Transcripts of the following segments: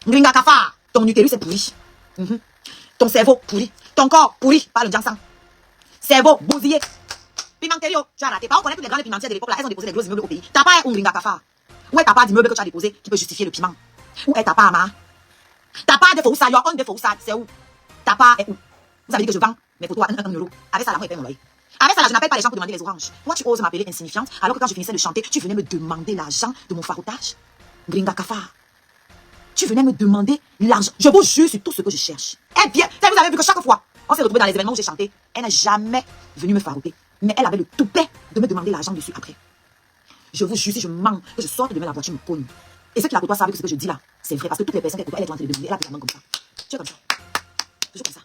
Ngringa kafa, ton utérus est pourri. Ton cerveau pourri. Ton corps pourri par le Jiangsang. Cerveau bousillé. Pimenterio, tu as raté. Pas on connaît toutes les grandes pimentières de l'époque là, elles ont déposé des gros immeubles au pays. T'as pas un Ngringa kafa. Où est ta part d'immeuble que tu as déposé qui peut justifier le piment? Où est ta part, ma? Ta part de Foussa, your own de Foussa, c'est où? Ta part est où? Vous avez dit que je vends mes photos à 1 euro. Avec ça, là, moi, je paye mon loyer. Avec ça, là, je n'appelle pas les gens pour demander les oranges. Toi, tu oses m'appeler insignifiante, alors que quand je finissais de chanter, tu venais me demander l'argent de mon farotage. Gringa kafa. Tu venais me demander l'argent. Je vous jure sur tout ce que je cherche. Eh bien, vous avez vu que chaque fois, on s'est retrouvé dans les événements où j'ai chanté, elle n'est jamais venue me farouter. Mais elle avait le toupet de me demander l'argent dessus après. Je vous jure, si je mens, que je sorte demain la voiture me cogne. Et ceux qui la côtoient savent que ce que je dis là, c'est vrai. Parce que toutes les personnes qu'elle côtoie, elle est en train de demander, elle a pris la main comme ça. Tu es comme ça. Toujours comme ça.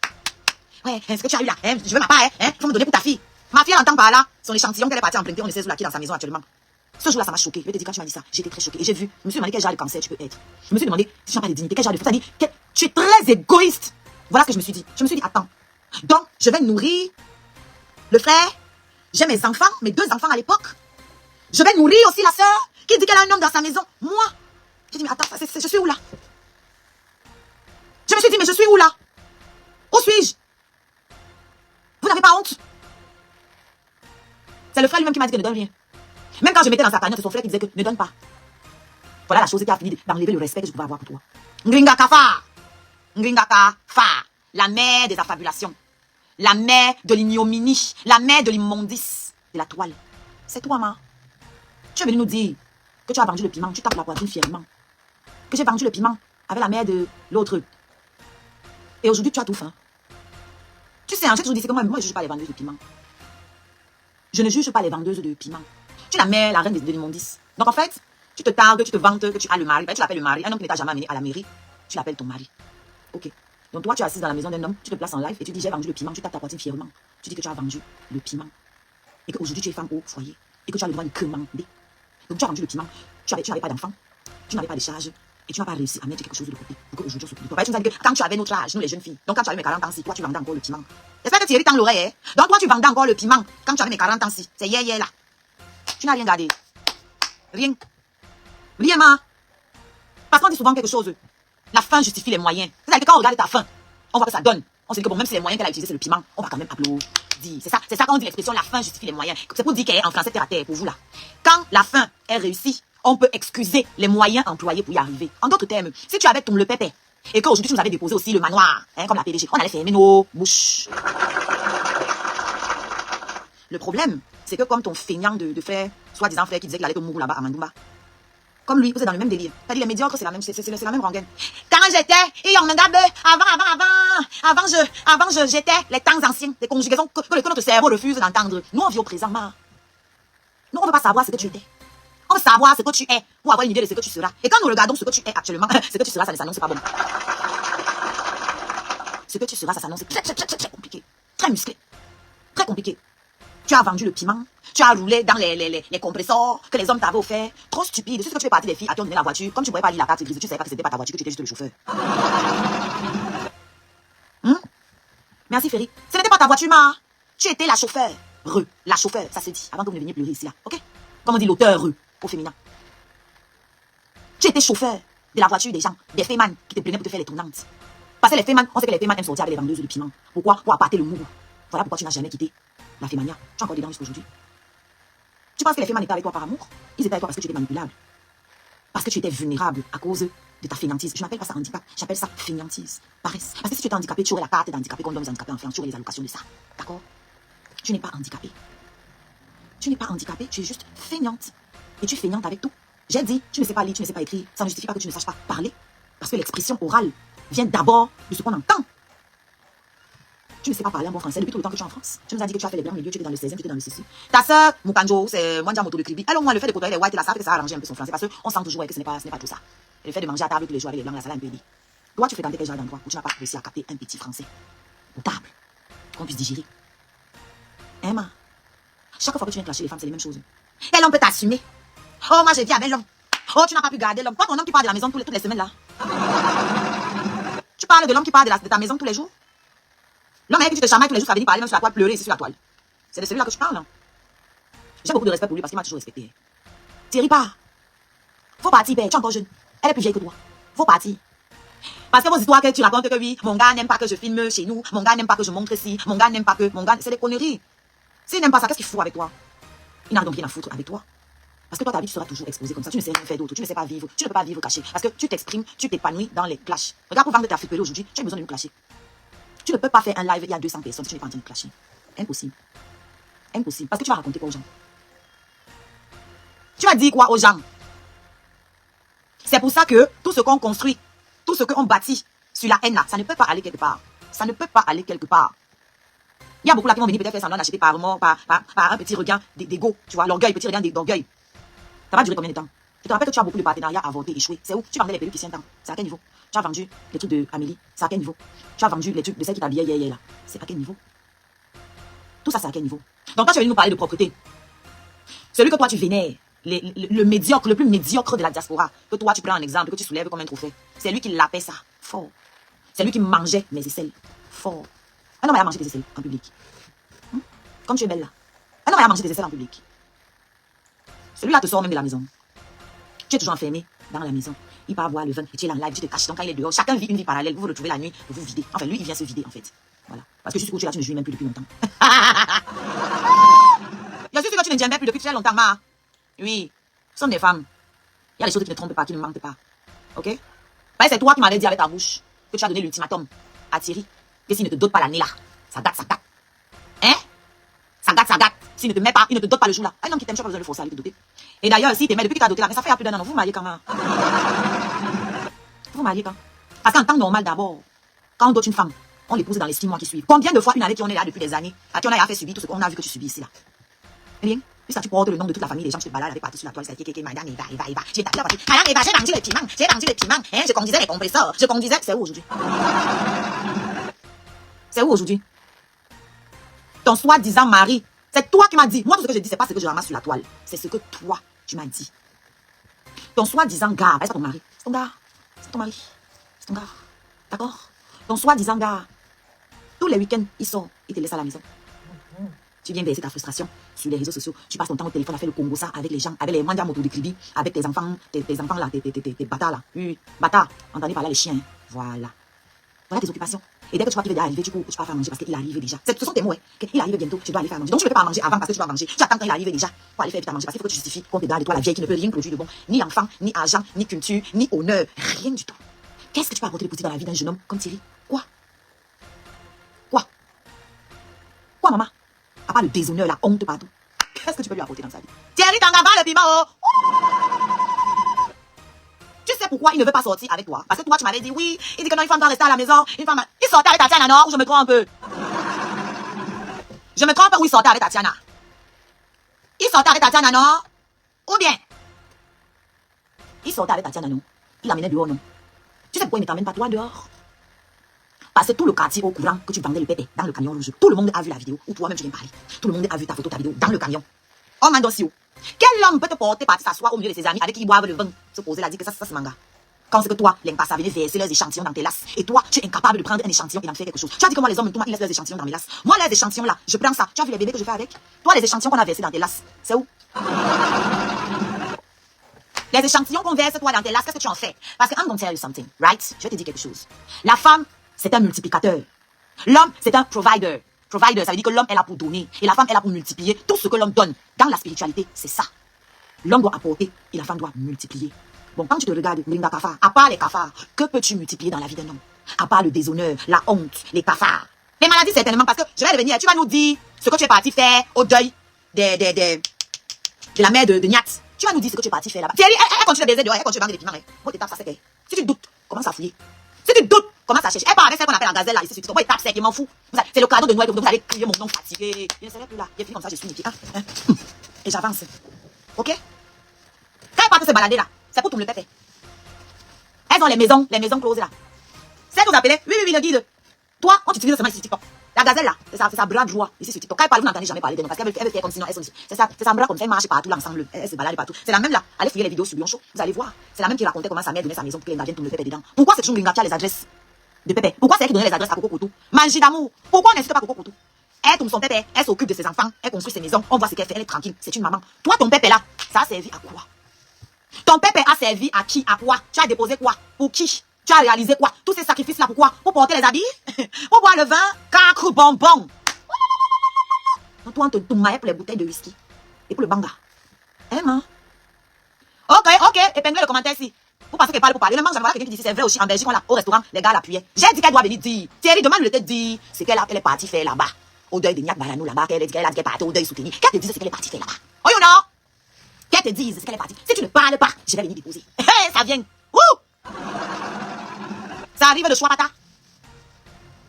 Ouais, ce que tu as eu là, je veux ma part, faut me donner pour ta fille. Ma fille, elle entend par là, son échantillon qu'elle est partie emprunter, on ne sait où là, qui est dans sa maison actuellement. Ce jour-là, ça m'a choqué. Je vais te dire, quand tu m'as dit ça, j'étais très choquée. Et j'ai vu, je me suis demandé quel genre de cancer tu peux être. Je me suis demandé si tu n'as pas de dignité, quel genre de fou. C'est-à-dire que tu es très égoïste. Voilà ce que je me suis dit. Je me suis dit, attends. Donc, je vais nourrir le frère. J'ai mes enfants, mes 2 enfants à l'époque. Je vais nourrir aussi la sœur qui dit qu'elle a un homme dans sa maison. Moi, j'ai dit, mais attends, je suis où là? Je me suis dit, mais je suis où là? Où suis-je? Vous n'avez pas honte? C'est le frère lui-même qui m'a dit que ne donne rien. Même quand je mettais dans sa panière, c'est son frère qui disait que ne donne pas. Voilà la chose qui a fini d'enlever le respect que je pouvais avoir pour toi. Ngringa kafa. Ngringa kafa. La mère des affabulations. La mère de l'ignominie. La mère de l'immondice. De la toile. C'est toi, ma. Tu es venu nous dire que tu as vendu le piment. Tu tapes la poitrine fièrement. Que j'ai vendu le piment avec la mère de l'autre. Et aujourd'hui, tu as tout faim. Tu sais, j'ai toujours dit que moi, je ne juge pas les vendeuses de piment. Je ne juge pas les vendeuses de piment. Tu es la mère, la reine de l'immondice. Donc en fait, tu te targues, tu te vantes que tu as le mari. Ben, tu l'appelles le mari. Un homme qui ne t'a jamais amené à la mairie, tu l'appelles ton mari. Ok. Donc toi, tu es assise dans la maison d'un homme, tu te places en live et tu dis j'ai vendu le piment. Tu tapes ta poitrine fièrement. Tu dis que tu as vendu le piment. Et qu'aujourd'hui, tu es femme au foyer. Et que tu as le droit de commander. Donc tu as vendu le piment. Tu n'avais pas d'enfant. Tu n'avais pas de charge. Et tu n'as pas réussi à mettre quelque chose de côté pour qu'aujourd'hui on s'occupe de toi. Tu nous as dit que quand tu avais notre âge, nous les jeunes filles, donc quand tu avais mes 40 ans, si toi tu vendais encore le piment. J'espère que Thierry tend l'oreille. Hein? Donc toi tu vendais encore le piment quand tu avais mes 40 ans, si. C'est hier là. Tu n'as rien gardé. Rien. Rien, ma. Parce qu'on dit souvent quelque chose. La fin justifie les moyens. C'est-à-dire que quand on regarde ta fin, on voit que ça donne. On se dit que bon, même si les moyens qu'elle a utilisés c'est le piment, on va quand même applaudir. C'est ça quand on dit l'expression la fin justifie les moyens. C'est pour dire qu'elle est en français terre à terre pour vous là. Quand la fin est réussie, on peut excuser les moyens employés pour y arriver. En d'autres termes, si tu avais ton le pépé et qu'aujourd'hui tu nous avais déposé aussi le manoir, comme la PDG, on allait fermer nos bouches. Le problème, c'est que comme ton feignant de frère, soi-disant frère qui disait qu'il allait te mourir là-bas à Mandumba, comme lui, vous êtes dans le même délire. C'est-à-dire les médiocres, c'est la même rengaine. Quand j'étais, avant j'étais les temps anciens, des conjugaisons que notre cerveau refuse d'entendre. Nous, on vit au présent, ma. Nous, on ne veut pas savoir ce que tu étais. On veut savoir ce que tu es pour avoir une idée de ce que tu seras. Et quand nous regardons ce que tu es actuellement, ce que tu seras, ça ne s'annonce pas bon. Ce que tu seras, ça s'annonce très compliqué. Très musclé. Très compliqué. Tu as vendu le piment. Tu as roulé dans les compresseurs que les hommes t'avaient offert. Trop stupide. C'est ce que tu fais partie des filles à qui on donnait la voiture. Comme tu ne pouvais pas lire la carte grise, tu ne savais pas que c'était pas ta voiture, que tu étais juste le chauffeur. Merci, Ferry. Ce n'était pas ta voiture, ma. Tu étais la chauffeur. La chauffeur, ça se dit. Avant que vous ne veniez pleurer ici, là. Ok? Comme on dit l'auteur, au féminin. Tu étais chauffeur de la voiture des gens, des fémans qui te prenaient pour te faire les tournantes. Parce que les fémans, on sait que les fémans aiment sortir avec les vendeuses de piment. Pourquoi? Pour appâter le mourou. Voilà pourquoi tu n'as jamais quitté la fémania. Tu es encore dedans jusqu'aujourd'hui. Tu penses que les fémans étaient avec toi par amour? Ils étaient avec toi parce que tu étais manipulable. Parce que tu étais vulnérable à cause de ta fainéantise. Je n'appelle pas ça handicap, j'appelle ça fainéantise. Paresse. Parce que si tu étais handicapé, tu aurais la carte d'handicapé qu'on donne aux handicapés en France, tu aurais les allocations de ça. D'accord? Tu n'es pas handicapé. Tu n'es pas handicapé, tu es juste feignante. Et tu es feignante avec tout. J'ai dit, tu ne sais pas lire, tu ne sais pas écrire. Ça ne justifie pas que tu ne saches pas parler. Parce que l'expression orale vient d'abord de ce qu'on entend. Tu ne sais pas parler un bon français depuis tout le temps que tu es en France. Tu nous as dit que tu as fait les blancs milieux, tu étais dans le 16e, tu étais dans le ceci. Ta soeur, Mukanjo, c'est Mwanja Moto de Kribi. Elle, au moins, le fait de côtoyer les whites, là, ça fait que ça a arrangé un peu son français. Parce qu'on sent toujours que ce n'est pas tout ça. Et le fait de manger à table tous les jours avec les blancs, là, ça l'a un peu dit. Toi, tu fréquentais quel genre d'endroit où tu n'as pas réussi à capter un petit français potable qu'on puisse digérer. Emma, chaque fois que tu viens clasher les femmes, c'est les mêmes choses. Et l'homme peut t'assumer. Oh, moi, j'ai dit avec l'homme. Oh, tu n'as pas pu garder l'homme. Pas ton homme qui part de la maison toutes les semaines, là. Tu parles de l'homme qui part de ta maison tous les jours. L'homme avec qui tu te chamailles tous les jours, ça veut dire parler même sur la toile, pleurer ici sur la toile. C'est de celui-là que tu parles. Hein. J'ai beaucoup de respect pour lui parce qu'il m'a toujours respecté. Thierry, pas. Faut partir, père. Tu es encore jeune. Elle est plus vieille que toi. Faut partir. Parce que vos histoires que tu racontes que oui, mon gars n'aime pas que je filme chez nous, mon gars n'aime pas que je montre ci, mon gars n'aime pas que, mon gars, c'est des conneries. S'il n'aime pas ça, qu'est-ce qu'il fout avec toi? Il n'a donc rien à foutre avec toi. Parce que toi, ta vie, tu seras toujours exposée comme ça. Tu ne sais rien faire d'autre. Tu ne sais pas vivre. Tu ne peux pas vivre caché. Parce que tu t'exprimes, tu t'épanouis dans les clashs. Regarde, pour vendre ta friperie aujourd'hui, tu as besoin de nous clasher. Tu ne peux pas faire un live, il y a 200 personnes, si tu n'es pas en train de clasher. Impossible. Impossible. Parce que tu vas raconter quoi aux gens? Tu vas dire quoi aux gens? C'est pour ça que tout ce qu'on construit, tout ce qu'on bâtit sur la haine là, ça ne peut pas aller quelque part. Ça ne peut pas aller quelque part. Il y a beaucoup là qui vont venir peut-être faire semblant d'acheter par un petit regain d'ego. Tu vois, l'orgueil, petit regain d'orgueil. Ça va durer combien de temps? Je te rappelle que tu as beaucoup de partenariats avortés, échoués. C'est où? Tu vendais les perruques qui temps. C'est à quel niveau? Tu as vendu les trucs de Amélie. C'est à quel niveau? Tu as vendu les trucs de celle qui t'habillait hier là. C'est à quel niveau? Tout ça, c'est à quel niveau? Donc quand tu es venu nous parler de propreté, celui que toi tu vénères, le médiocre, le plus médiocre de la diaspora, que toi tu prends en exemple, que tu soulèves comme un trophée, c'est lui qui l'appelle ça. Fort. C'est lui qui mangeait mes aisselles. Fort. Un homme a mangé des aisselles en public. Comme tu es belle là. Un homme a mangé des aisselles en public. Celui-là te sort même de la maison. Tu es toujours enfermé dans la maison. Il part boire le vin et tu es en live, tu te caches. Donc quand il est dehors, chacun vit une vie parallèle. Vous vous retrouvez la nuit, vous vous videz. Enfin, lui, il vient se vider en fait. Voilà. Parce que je suis couché là, tu ne jouis même plus depuis longtemps. Je suis sûr que tu ne tiens même plus depuis très longtemps, ma. Oui. Ce sont des femmes. Il y a des choses qui ne trompent pas, qui ne mentent pas. Ok? C'est toi qui m'avais dit avec ta bouche que tu as donné l'ultimatum à Thierry. Que s'il ne te dote pas l'année là, ça date, ça date. Hein? Ça gâte, ça gâte. S'il ne te met pas, il ne te dote pas le jour là. Un homme qui t'aime, tu n'as pas besoin de le forcer à aller te doter. Et d'ailleurs, s'il t'aimait depuis qu'il t'a doté là, mais ça fait plus d'un an, vous vous mariez quand même. Vous mariez quand? Parce qu'en temps normal d'abord, quand on dote une femme, on l'épouse dans les 6 mois qui suivent. Combien de fois une année qui on est là depuis des années, à qui on a fait subir tout ce qu'on a vu que tu subis ici là? Rien. Puisque tu portes le nom de toute la famille des gens, tu te balades avec partout sur la toile, c'est madame Eva, Eva, Eva. J'ai tapé la partie. Madame Eva, j'ai vendu les piments, j'ai vendu les piments. Hein, je conduisais les compresseurs, je conduisais. C'est où aujourd'hui? C'est où aujourd'hui? Ton soi-disant mari, c'est toi qui m'as dit. Moi, tout ce que je dis, c'est pas ce que je ramasse sur la toile. C'est ce que toi, tu m'as dit. Ton soi-disant gars, c'est pas ton mari. C'est ton gars. C'est ton mari. C'est ton gars. D'accord? Ton soi-disant gars, tous les week-ends, il sort, il te laisse à la maison. Tu viens verser ta frustration sur les réseaux sociaux. Tu passes ton temps au téléphone à faire le Congo ça avec les gens, avec les mandias moto de Kribi, avec tes enfants là, tes bâtards là. Oui, bâtards. Entendez par là les chiens. Hein. Voilà. Voilà tes occupations. Et dès que tu vois qu'il va arriver, tu cours, tu vas faire manger parce qu'il arrive déjà. Ce sont tes mots, hein. Il arrive bientôt, tu dois aller faire manger. Donc tu ne peux pas manger avant parce que tu dois manger. Tu attends quand il arrive déjà pour aller faire manger parce qu'il faut que tu justifies qu'on te donne de toi la vieille qui ne peut rien produire de bon. Ni enfant, ni argent, ni culture, ni honneur. Rien du tout. Qu'est-ce que tu peux apporter de positif dans la vie d'un jeune homme comme Thierry? Quoi? Quoi? Quoi, maman? À part le déshonneur, la honte partout. Qu'est-ce que tu peux lui apporter dans sa vie? Thierry Tangaba, le piment, oh! Tu sais pourquoi il ne veut pas sortir avec toi? Parce que toi, tu m'avais dit oui. Il dit que non, une femme doit rester à la maison. Une femme... Il sortait avec Tatiana, non? Ou je me trompe un peu? Je me trompe ou il sortait avec Tatiana? Il sortait avec Tatiana, non? Ou bien? Il sortait avec Tatiana, non? Il l'amenait dehors, non? Tu sais pourquoi il ne t'emmène pas toi dehors? Parce que tout le quartier au courant que tu vendais le pépé dans le camion rouge, tout le monde a vu la vidéo, ou toi-même tu viens parler. Tout le monde a vu ta photo, ta vidéo dans le camion. Oh man dossier. Quel homme peut te porter partir s'asseoir au milieu de ses amis avec qui ils boivent le vin, se poser là, dire que ça c'est manga? Quand c'est que toi, l'impasse a venu verser leurs échantillons dans tes lasses, et toi, tu es incapable de prendre un échantillon et d'en faire quelque chose. Tu as dit que moi les hommes, ils laissent leurs échantillons dans mes lasses. Moi les échantillons là, je prends ça. Tu as vu les bébés que je fais avec? Toi les échantillons qu'on a versés dans tes lasses, c'est où? Les échantillons qu'on verse toi dans tes lasses, qu'est-ce que tu en fais? Parce que I'm gonna tell you something, right? Je vais te dire quelque chose. La femme, c'est un multiplicateur. L'homme, c'est un provider. Provider, ça veut dire que l'homme est là pour donner. Et la femme est là pour multiplier. Tout ce que l'homme donne dans la spiritualité, c'est ça. L'homme doit apporter et la femme doit multiplier. Bon, quand tu te regardes, Linda Kafar, à part les cafards, que peux-tu multiplier dans la vie d'un homme? À part le déshonneur, la honte, les cafards. Les maladies, certainement, parce que je vais revenir, tu vas nous dire ce que tu es parti faire au deuil de la mère de Niat. Tu vas nous dire ce que tu es parti faire là-bas. Thierry, elle continue de baiser dehors, elle continue de vendre des piments. Moi, t'étapes ça, c'est que si tu doutes, commence à fouiller. Si tu doutes, commence à chercher. Elle part avec celle qu'on appelle la gazelle là, ici, sur TikTok. Moi, étape sec, il m'en fout. C'est le cadeau de Noël que vous allez crier mon nom fatigué. Il ne serait plus là. Il est fini comme ça, je suis niqué. Hein? Et j'avance. Ok? Quand elle part se balader là, c'est pour tout le pépé. Elles ont les maisons closes là. C'est que vous appelez, oui, le guide. Toi, on t'utilise seulement ici sur TikTok. La gazelle là, c'est sa bras de joie ici sur TikTok. Quand elle parle, vous n'entendez jamais parler de nous parce qu'elle veut faire comme sinon c'est sa bras comme ça, elle marche partout l'ensemble. Elle se balade partout. C'est la même là. Allez fouiller les vidéos sur Lyon Show. Vous allez voir. C'est la même qui racontait comment sa mère donnait sa maison pour que les vienne tout le pépé dedans. Pourquoi c'est toujours Gringa qui a les adresses de pépé? Pourquoi c'est elle qui donnait les adresses à Coco Coutou? Manger d'amour. Pourquoi on n'insulte pas Coco Coutou? Elle tourne son pépé, elle s'occupe de ses enfants, elle construit ses maisons, on voit ce qu'elle fait, elle est tranquille. C'est une maman. Toi, ton pépé là, ça a servi à quoi? Ton pépé a servi à qui? À quoi? Tu as déposé quoi? Pour qui? Tu as réalisé quoi? Tous ces sacrifices-là, pourquoi? Pour porter les habits? Pour boire le vin? Cacre bonbon. Donc toi, on te tourmaille pour les bouteilles de whisky. Et pour le banga. Hein, man? Ok, épinglez le commentaire ici. Vous pensez qu'elle parle pour parler. Le manque, j'aimerais quelqu'un qui dit c'est vrai aussi. En Belgique, au restaurant, les gars l'appuyaient. J'ai dit qu'elle doit venir dire. Thierry, demande-le te dire. C'est qu'elle est partie faire là-bas. Au deuil de Niak Baranou là-bas. Qu'elle est partie au deuil soutenu. Qu'elle te dise ce qu'elle est partie faire là-bas. Oh, you know? Qu'elle te dise ce qu'elle est partie. Si tu ne parles pas, je vais venir déposer. Ça vient. Ouh! Ça arrive de choix, pata.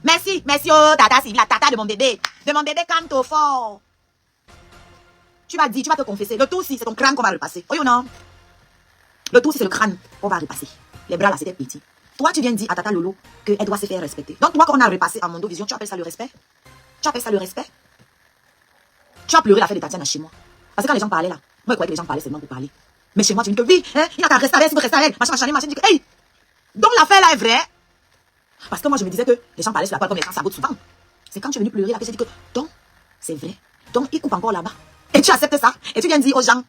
Merci, oh, tata, c'est la tata de mon bébé. De mon bébé, calme-toi fort. Tu vas dire, tu vas te confesser. Le tout, si c'est ton crâne qu'on va repasser. Oh, you know? Le tout, si c'est le crâne qu'on va repasser. Les bras là, c'était petit. Toi, tu viens de dire à Tata Lolo qu'elle doit se faire respecter. Donc, toi, quand on a repassé à Mondo Vision, tu appelles ça le respect? Tu appelles ça le respect? Tu as pleuré l'affaire de Tatiana chez moi. Parce que quand les gens parlaient là, moi, je croyais que les gens parlaient seulement pour parler. Mais chez moi, tu me dis que oui, hein, il n'a qu'à rester avec elle, s'il veut rester avec elle, machin, je dis que, hey! Donc, l'affaire là est vraie. Parce que moi, je me disais que les gens parlaient sur la toile comme les gens sabotent souvent. C'est quand tu es venu pleurer là que j'ai dit que, donc, c'est vrai. Donc, il coupe encore là-bas. Et tu acceptes ça. Et tu viens dire aux gens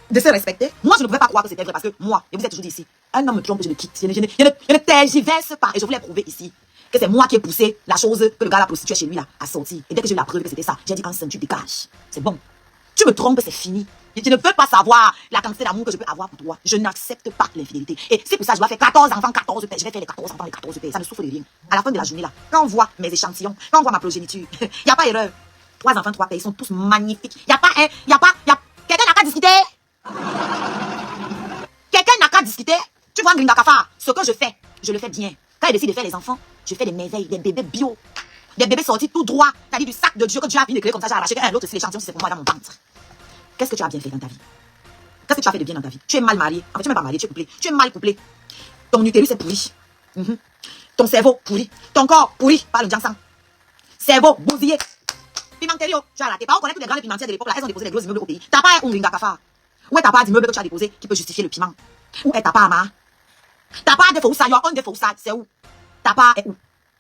de se respecter. Moi, je ne pouvais pas croire que c'était vrai parce que moi, et vous êtes toujours dit ici, un homme me trompe, je le quitte. Je ne tergiverse pas. Et je voulais prouver ici que c'est moi qui ai poussé la chose que le gars la prostituée chez lui là à sortir. Et dès que j'ai eu la preuve que c'était ça, j'ai dit en tu dégages. C'est bon. Tu me trompes, c'est fini. Tu ne peux pas savoir la quantité d'amour que je peux avoir pour toi. Je n'accepte pas l'infidélité. Et c'est pour ça que je dois faire 14 enfants, 14 pères. Je vais faire les 14 enfants, les 14 pères. Ça ne souffre de rien. À la fin de la journée là, quand on voit mes échantillons, quand on voit ma progéniture, il n'y a pas erreur. 3 enfants, 3 pères, ils sont tous magnifiques. Il n'y a pas un, quelqu'un n'a qu'à discuter. Quelqu'un n'a qu'à discuter. Tu vois, Gringa Kafa, ce que je le fais bien. Quand il décide de faire les enfants, je fais des merveilles, des bébés bio. Des bébés sortis tout droit. C'est-à-dire du sac de Dieu que Dieu a fini de créer comme ça, j'ai arraché un autre, c'est l'échantillon, c'est pour moi dans mon ventre. Qu'est-ce que tu as bien fait dans ta vie? Qu'est-ce que tu as fait de bien dans ta vie? Tu es mal marié. En fait, tu n'es pas marié, tu es couplé. Tu es mal couplé. Ton utérus est pourri. Ton cerveau pourri. Ton corps pourri par le Jansan. Cerveau bousillé. Pimenterio, tu as raté. Pas on connaît toutes les grandes pimentières de l'époque là, elles ont déposé des gros immeubles au pays. T'as pas un Gringa Kafa. Où est ta part d'immeuble que tu as déposé qui peut justifier le piment? Où est ta part, ma? Ta part de faux ça, un de faux ça, c'est où? Ta part est où?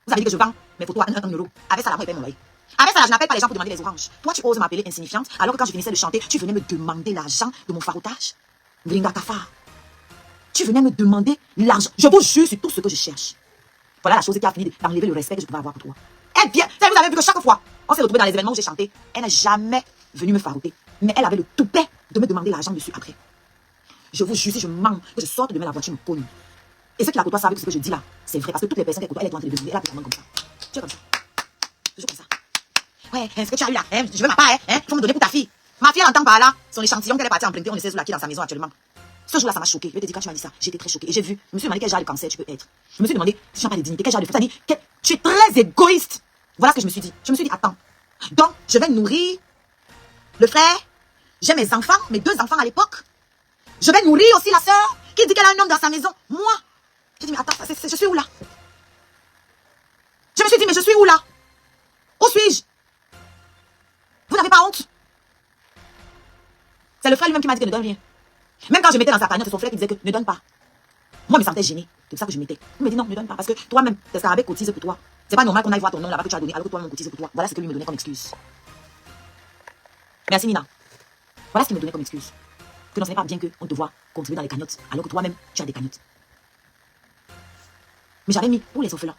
Vous avez dit que je vends mes photos à 1 euro. Avec ça, là, moi, je paye mon loyer. Avec ça, là, je n'appelle pas les gens pour demander les oranges. Toi, tu oses m'appeler insignifiante, alors que quand je finissais de chanter, tu venais me demander l'argent de mon faroutage. Gringa Kafa. Tu venais me demander l'argent. Je vous jure sur tout ce que je cherche. Voilà la chose qui a fini d'enlever le respect que je pouvais avoir pour toi. Elle vient, vous avez vu que chaque fois, on s'est retrouvé dans les événements où j'ai chanté, elle n'a jamais venu me farouter. Mais elle avait le toupet de me demander l'argent dessus après. Je vous jure, si je mens, que je sorte demain la voiture me cogne. Et ceux qui la côtoient savent que ce que je dis là, c'est vrai. Parce que toutes les personnes qui côtoient, elles sont en train de devenir, elle a comme ça. Tu es comme ça. Toujours comme ça. Ouais, ce que tu as eu là, je veux ma part, il faut me donner pour ta fille. Ma fille, elle entend par là, son échantillon qu'elle est partie emprunter, on ne sait où là, qui est dans sa maison actuellement. Ce jour-là, ça m'a choqué. Je te dis, quand tu m'as dit ça, j'étais très choquée. Et j'ai vu, je me suis demandé quel genre de cancer tu peux être. Je me suis demandé si tu n'as pas de dignité, quel genre de fou. C'est-à-dire que tu es très égoïste. Voilà ce que je me suis dit. Je me suis dit, attends. Donc, je vais nourrir le frère. J'ai mes enfants, mes 2 enfants à l'époque. Je vais nourrir aussi la sœur qui dit qu'elle a un homme dans sa maison. Moi, j'ai dit, mais attends, je suis où là? Je me suis dit, mais je suis où là? Où suis-je? Vous n'avez pas honte? C'est le frère lui-même qui m'a dit que ne donne rien. Même quand je mettais dans sa cagnotte, c'est son frère qui disait que ne donne pas. Moi, je me sentais gênée. C'est pour ça que je mettais. Il me dit non, ne donne pas. Parce que toi-même, tes scarabées cotisent pour toi. C'est pas normal qu'on aille voir ton nom là-bas que tu as donné alors que toi-même cotise pour toi. Voilà ce que lui me donnait comme excuse. Merci Nina. Voilà ce qu'il me donnait comme excuse. Que non, ce n'est pas bien qu'on te voit contribuer dans les cagnottes alors que toi-même, tu as des cagnottes. Mais j'avais mis pour les orphelins.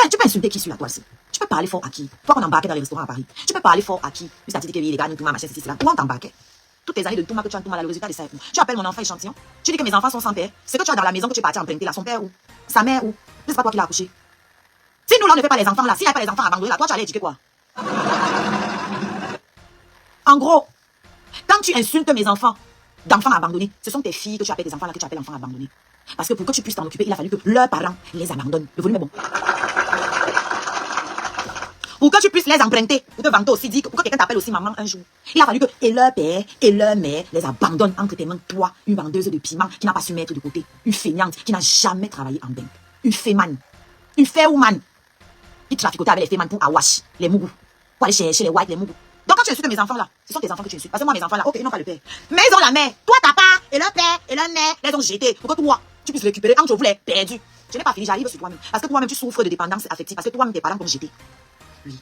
Tu peux insulter qui sur la toile-ci? Tu peux parler fort à qui? Toi qu'on embarquait dans les restaurants à Paris. Tu peux parler fort à qui? Juste à dire que oui, les gars, nous, tout ma machin, c'est là. Toi, on t'embarquait. Toutes les années de tout ma que tu as tout mal, le résultat de ça. Tu appelles mon enfant échantillon. Tu dis que mes enfants sont sans père. Ce que tu as dans la maison que tu es parti emprunter là, son père où? Sa mère où? C'est pas toi qui l'as accouché. Si nous, là, on ne fait pas les enfants là, s'il n'y a pas les enfants abandonnés là, toi, tu allais éduquer quoi? En gros, quand tu insultes mes enfants d'enfants abandonnés, ce sont tes filles que tu appelles des enfants là que tu appelles enfants abandonnés. Parce que pour que tu puisses t'en occuper, il a fallu que leurs parents les abandonnent. Le volume est bon. Pour que tu puisses les emprunter, pour te vanter aussi, dire que pour que quelqu'un t'appelle aussi maman un jour, il a fallu que et leur père et leur mère les abandonnent entre tes mains. Toi, une vendeuse de piment qui n'a pas su mettre de côté, une feignante qui n'a jamais travaillé en banque, une féman, une fairwoman qui traficotait avec les féman pour Awash, les mougous, pour aller chercher les whites, les mougous. Donc quand tu insultes mes enfants là, ce sont tes enfants que tu insultes. Parce que moi mes enfants là, ok, ils n'ont pas le père. Mais ils ont la mère. Toi t'as pas, et leur père et leur mère les ont jetés pour que toi, tu puisses récupérer quand je voulais perdu. Je n'ai pas fini, j'arrive sur toi-même. Parce que toi-même tu souffres de dépendance affective, parce que toi-même tes parents t'ont jeté. Oui.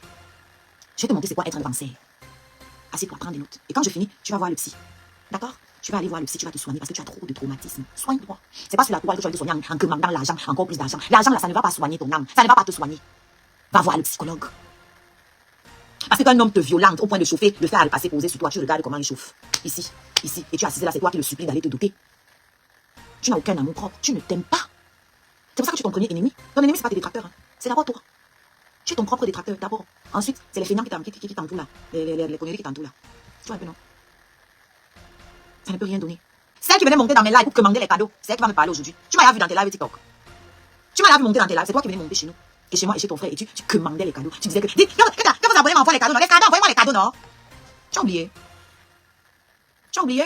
Je vais te montrer c'est quoi être un penseur. Assieds-toi, prends des notes. Et quand je finis, tu vas voir le psy. D'accord? Tu vas aller voir le psy, tu vas te soigner parce que tu as trop de traumatisme. Soigne-toi. C'est pas sur la toile que tu vas te soigner en demandant l'argent, encore plus d'argent. L'argent là, ça ne va pas soigner ton âme. Ça ne va pas te soigner. Va voir le psychologue. Parce que quand un homme te violente au point de chauffer, le fer à le passer posé sur toi, tu regardes comment il chauffe. Ici, ici. Et tu es assise là, c'est toi qui le supplie d'aller te doter. Tu n'as aucun amour propre. Tu ne t'aimes pas. C'est pour ça que tu es ton premier ennemi. Ton ennemi, c'est pas tes détracteurs. Hein. C'est d'abord toi. Tu es ton propre détracteur, d'abord. Ensuite, c'est les feignants qui t'entourent là. Les conneries qui t'entourent là. Tu vois un peu, non? Ça ne peut rien donner. Celle qui venait monter dans mes lives pour commander les cadeaux, c'est elle qui va me parler aujourd'hui. Tu m'as vu dans tes lives TikTok. Tu m'as vu monter dans tes lives, c'est toi qui venais monter chez nous. Et chez moi et chez ton frère. Et tu commandais les cadeaux. Tu disais que, dis, que vos abonnés m'envoient les cadeaux. Non, les cadeaux, envoyez-moi les cadeaux, non? Tu as oublié. Tu as oublié?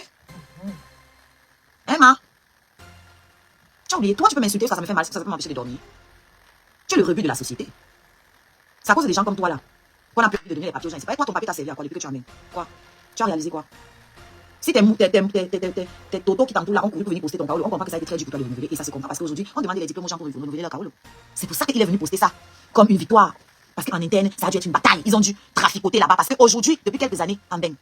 Hein, ma? Tu as oublié. Toi, tu peux m'insulter, ça me fait mal, ça peut m'empêcher de dormir. Tu es le rebut de la société. C'est à cause des gens comme toi, là. Qu'on a plus envie de donner les papiers aux gens. C'est pas toi, ton papier t'a servi à quoi depuis que tu amènes? Quoi? Tu as réalisé quoi? Si tes totos qui t'entourent là ont couru pour venir poster ton Kaolo, on comprend que ça a été très dur pour toi de renouveler. Et ça se comprend parce qu'aujourd'hui, on demande les diplômes aux gens pour renouveler leur Kaolo. C'est pour ça qu'il est venu poster ça comme une victoire. Parce qu'en interne, ça a dû être une bataille. Ils ont dû traficoter là-bas. Parce qu'aujourd'hui, depuis quelques années, en Beng,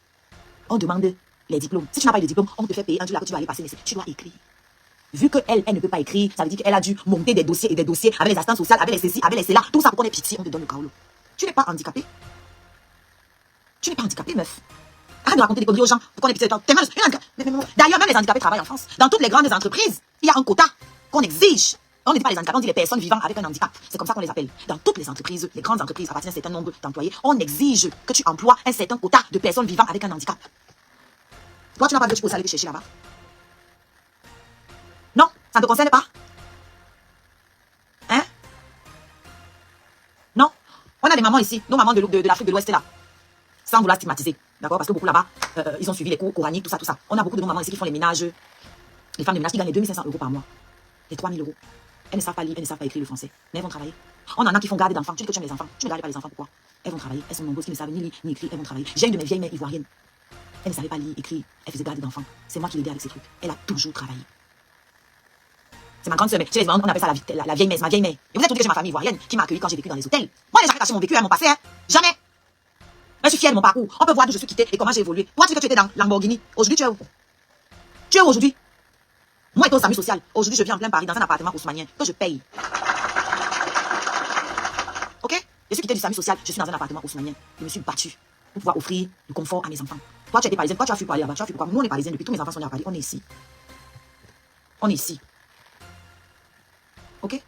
on demande les diplômes. Si tu n'as pas eu de diplôme, on te fait payer un truc là que tu vas aller passer. Mais tu dois écrire. Vu qu'elle ne peut pas écrire, ça veut dire qu'elle a dû monter des dossiers et des dossiers avec les assistantes sociales, avec les ceci, avec les cela. Tout ça pour qu'on ait pitié, on te donne le Kaolo. Tu n'es pas handicapé. Tu n'es pas handicapé, meuf. Arrête de raconter des conneries aux gens pour qu'on ait pitié de toi. D'ailleurs, même les handicapés travaillent en France. Dans toutes les grandes entreprises, il y a un quota qu'on exige. On ne dit pas les handicapés, on dit les personnes vivant avec un handicap. C'est comme ça qu'on les appelle. Dans toutes les entreprises, les grandes entreprises, à partir d'un certain nombre d'employés, on exige que tu emploies un certain quota de personnes vivant avec un handicap. Toi, tu n'as pas vu, tu peux aller te chercher là-bas. Non, ça ne te concerne pas. Hein? Non. On a des mamans ici, nos mamans de l'Afrique de l'Ouest là. Sans vouloir stigmatiser. D'accord? Parce que beaucoup là-bas, ils ont suivi les cours coraniques, tout ça, tout ça. On a beaucoup de nos mamans ici qui font les ménages, les femmes de ménage qui gagnent les 2500 € par mois. Les 3000 €. Elles ne savent pas lire, elles ne savent pas écrire le français. Mais elles vont travailler. On en a qui font garder d'enfants. Tu dis que tu aimes les enfants. Tu ne gardes pas les enfants, pourquoi? Elles vont travailler. Elles sont nombreuses qui ne savent ni lire, ni écrire. Elles vont travailler. J'ai une de mes vieilles mères ivoiriennes. Elle ne savait pas lire, écrire. Elle faisait garder d'enfants. C'est moi qui l'aidais avec ces trucs. Elle a toujours travaillé. C'est ma grande sœur, mais chez les on appelle ça la vieille mère, ma vieille mère. Et vous êtes tous que j'ai ma famille ivoirienne qui m'a accueilli quand j'ai vécu dans les hôtels. Moi, j'ai jamais caché mon vécu, mon passé, hein. Jamais. Mais je suis fière de mon parcours. On peut voir d'où je suis quittée et comment j'ai évolué. Toi, tu dis que tu étais dans Lamborghini. Aujourd'hui, tu es où? Tu es où aujourd'hui? Moi, j'étais au SAMU social. Aujourd'hui, je vis en plein Paris dans un appartement haussmannien que je paye. Ok? Je suis quitté du SAMU social. Je suis dans un appartement haussmannien. Je me suis battue pour pouvoir offrir du confort à mes enfants. Toi, tu étais parisienne. Toi, tu as fui pour aller là-bas. Tu as fui pourquoi? Nous, on est parisiens. Depuis tous mes enfants sont nés à Paris. On est ici. On est ici. Ok?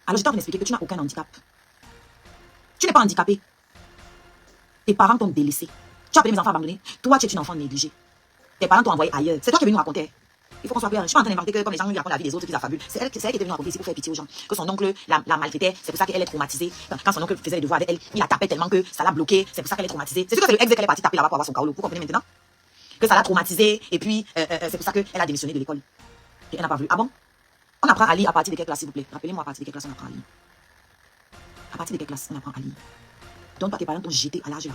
Alors, je t'en expliquer que tu n'as aucun handicap. Tu n'es pas handicapé. Tes parents t'ont délaissé. Tu as appelé mes enfants abandonnés. Toi, tu es une enfant négligée. Tes parents t'ont envoyé ailleurs. C'est toi qui es venu nous raconter. Il faut qu'on soit clair. Je suis pas en train d'inventer que comme les gens racontent la vie des autres, qu'ils affabulent. C'est elle qui est venue raconter ici pour faire pitié aux gens. Que son oncle la maltraitait. C'est pour ça qu'elle est traumatisée. Quand son oncle faisait les devoirs avec elle, il la tapait tellement que ça l'a bloquée. C'est pour ça qu'elle est traumatisée. C'est sûr que c'est le ex qu'elle est partie taper là-bas pour avoir son Kaolo. Vous comprenez maintenant? Que ça l'a traumatisée. Et puis, c'est pour ça qu'elle a démissionné de l'école. Et elle n'a pas voulu. Ah bon? On apprend à lire à partir de quelle classe, s'il vous plaît? Rappelez-moi à partir de quelle classe on apprend à lire. À partir de quelle classe on apprend à lire? Donc, toi, tes parents t'ont jeté à l'âge là.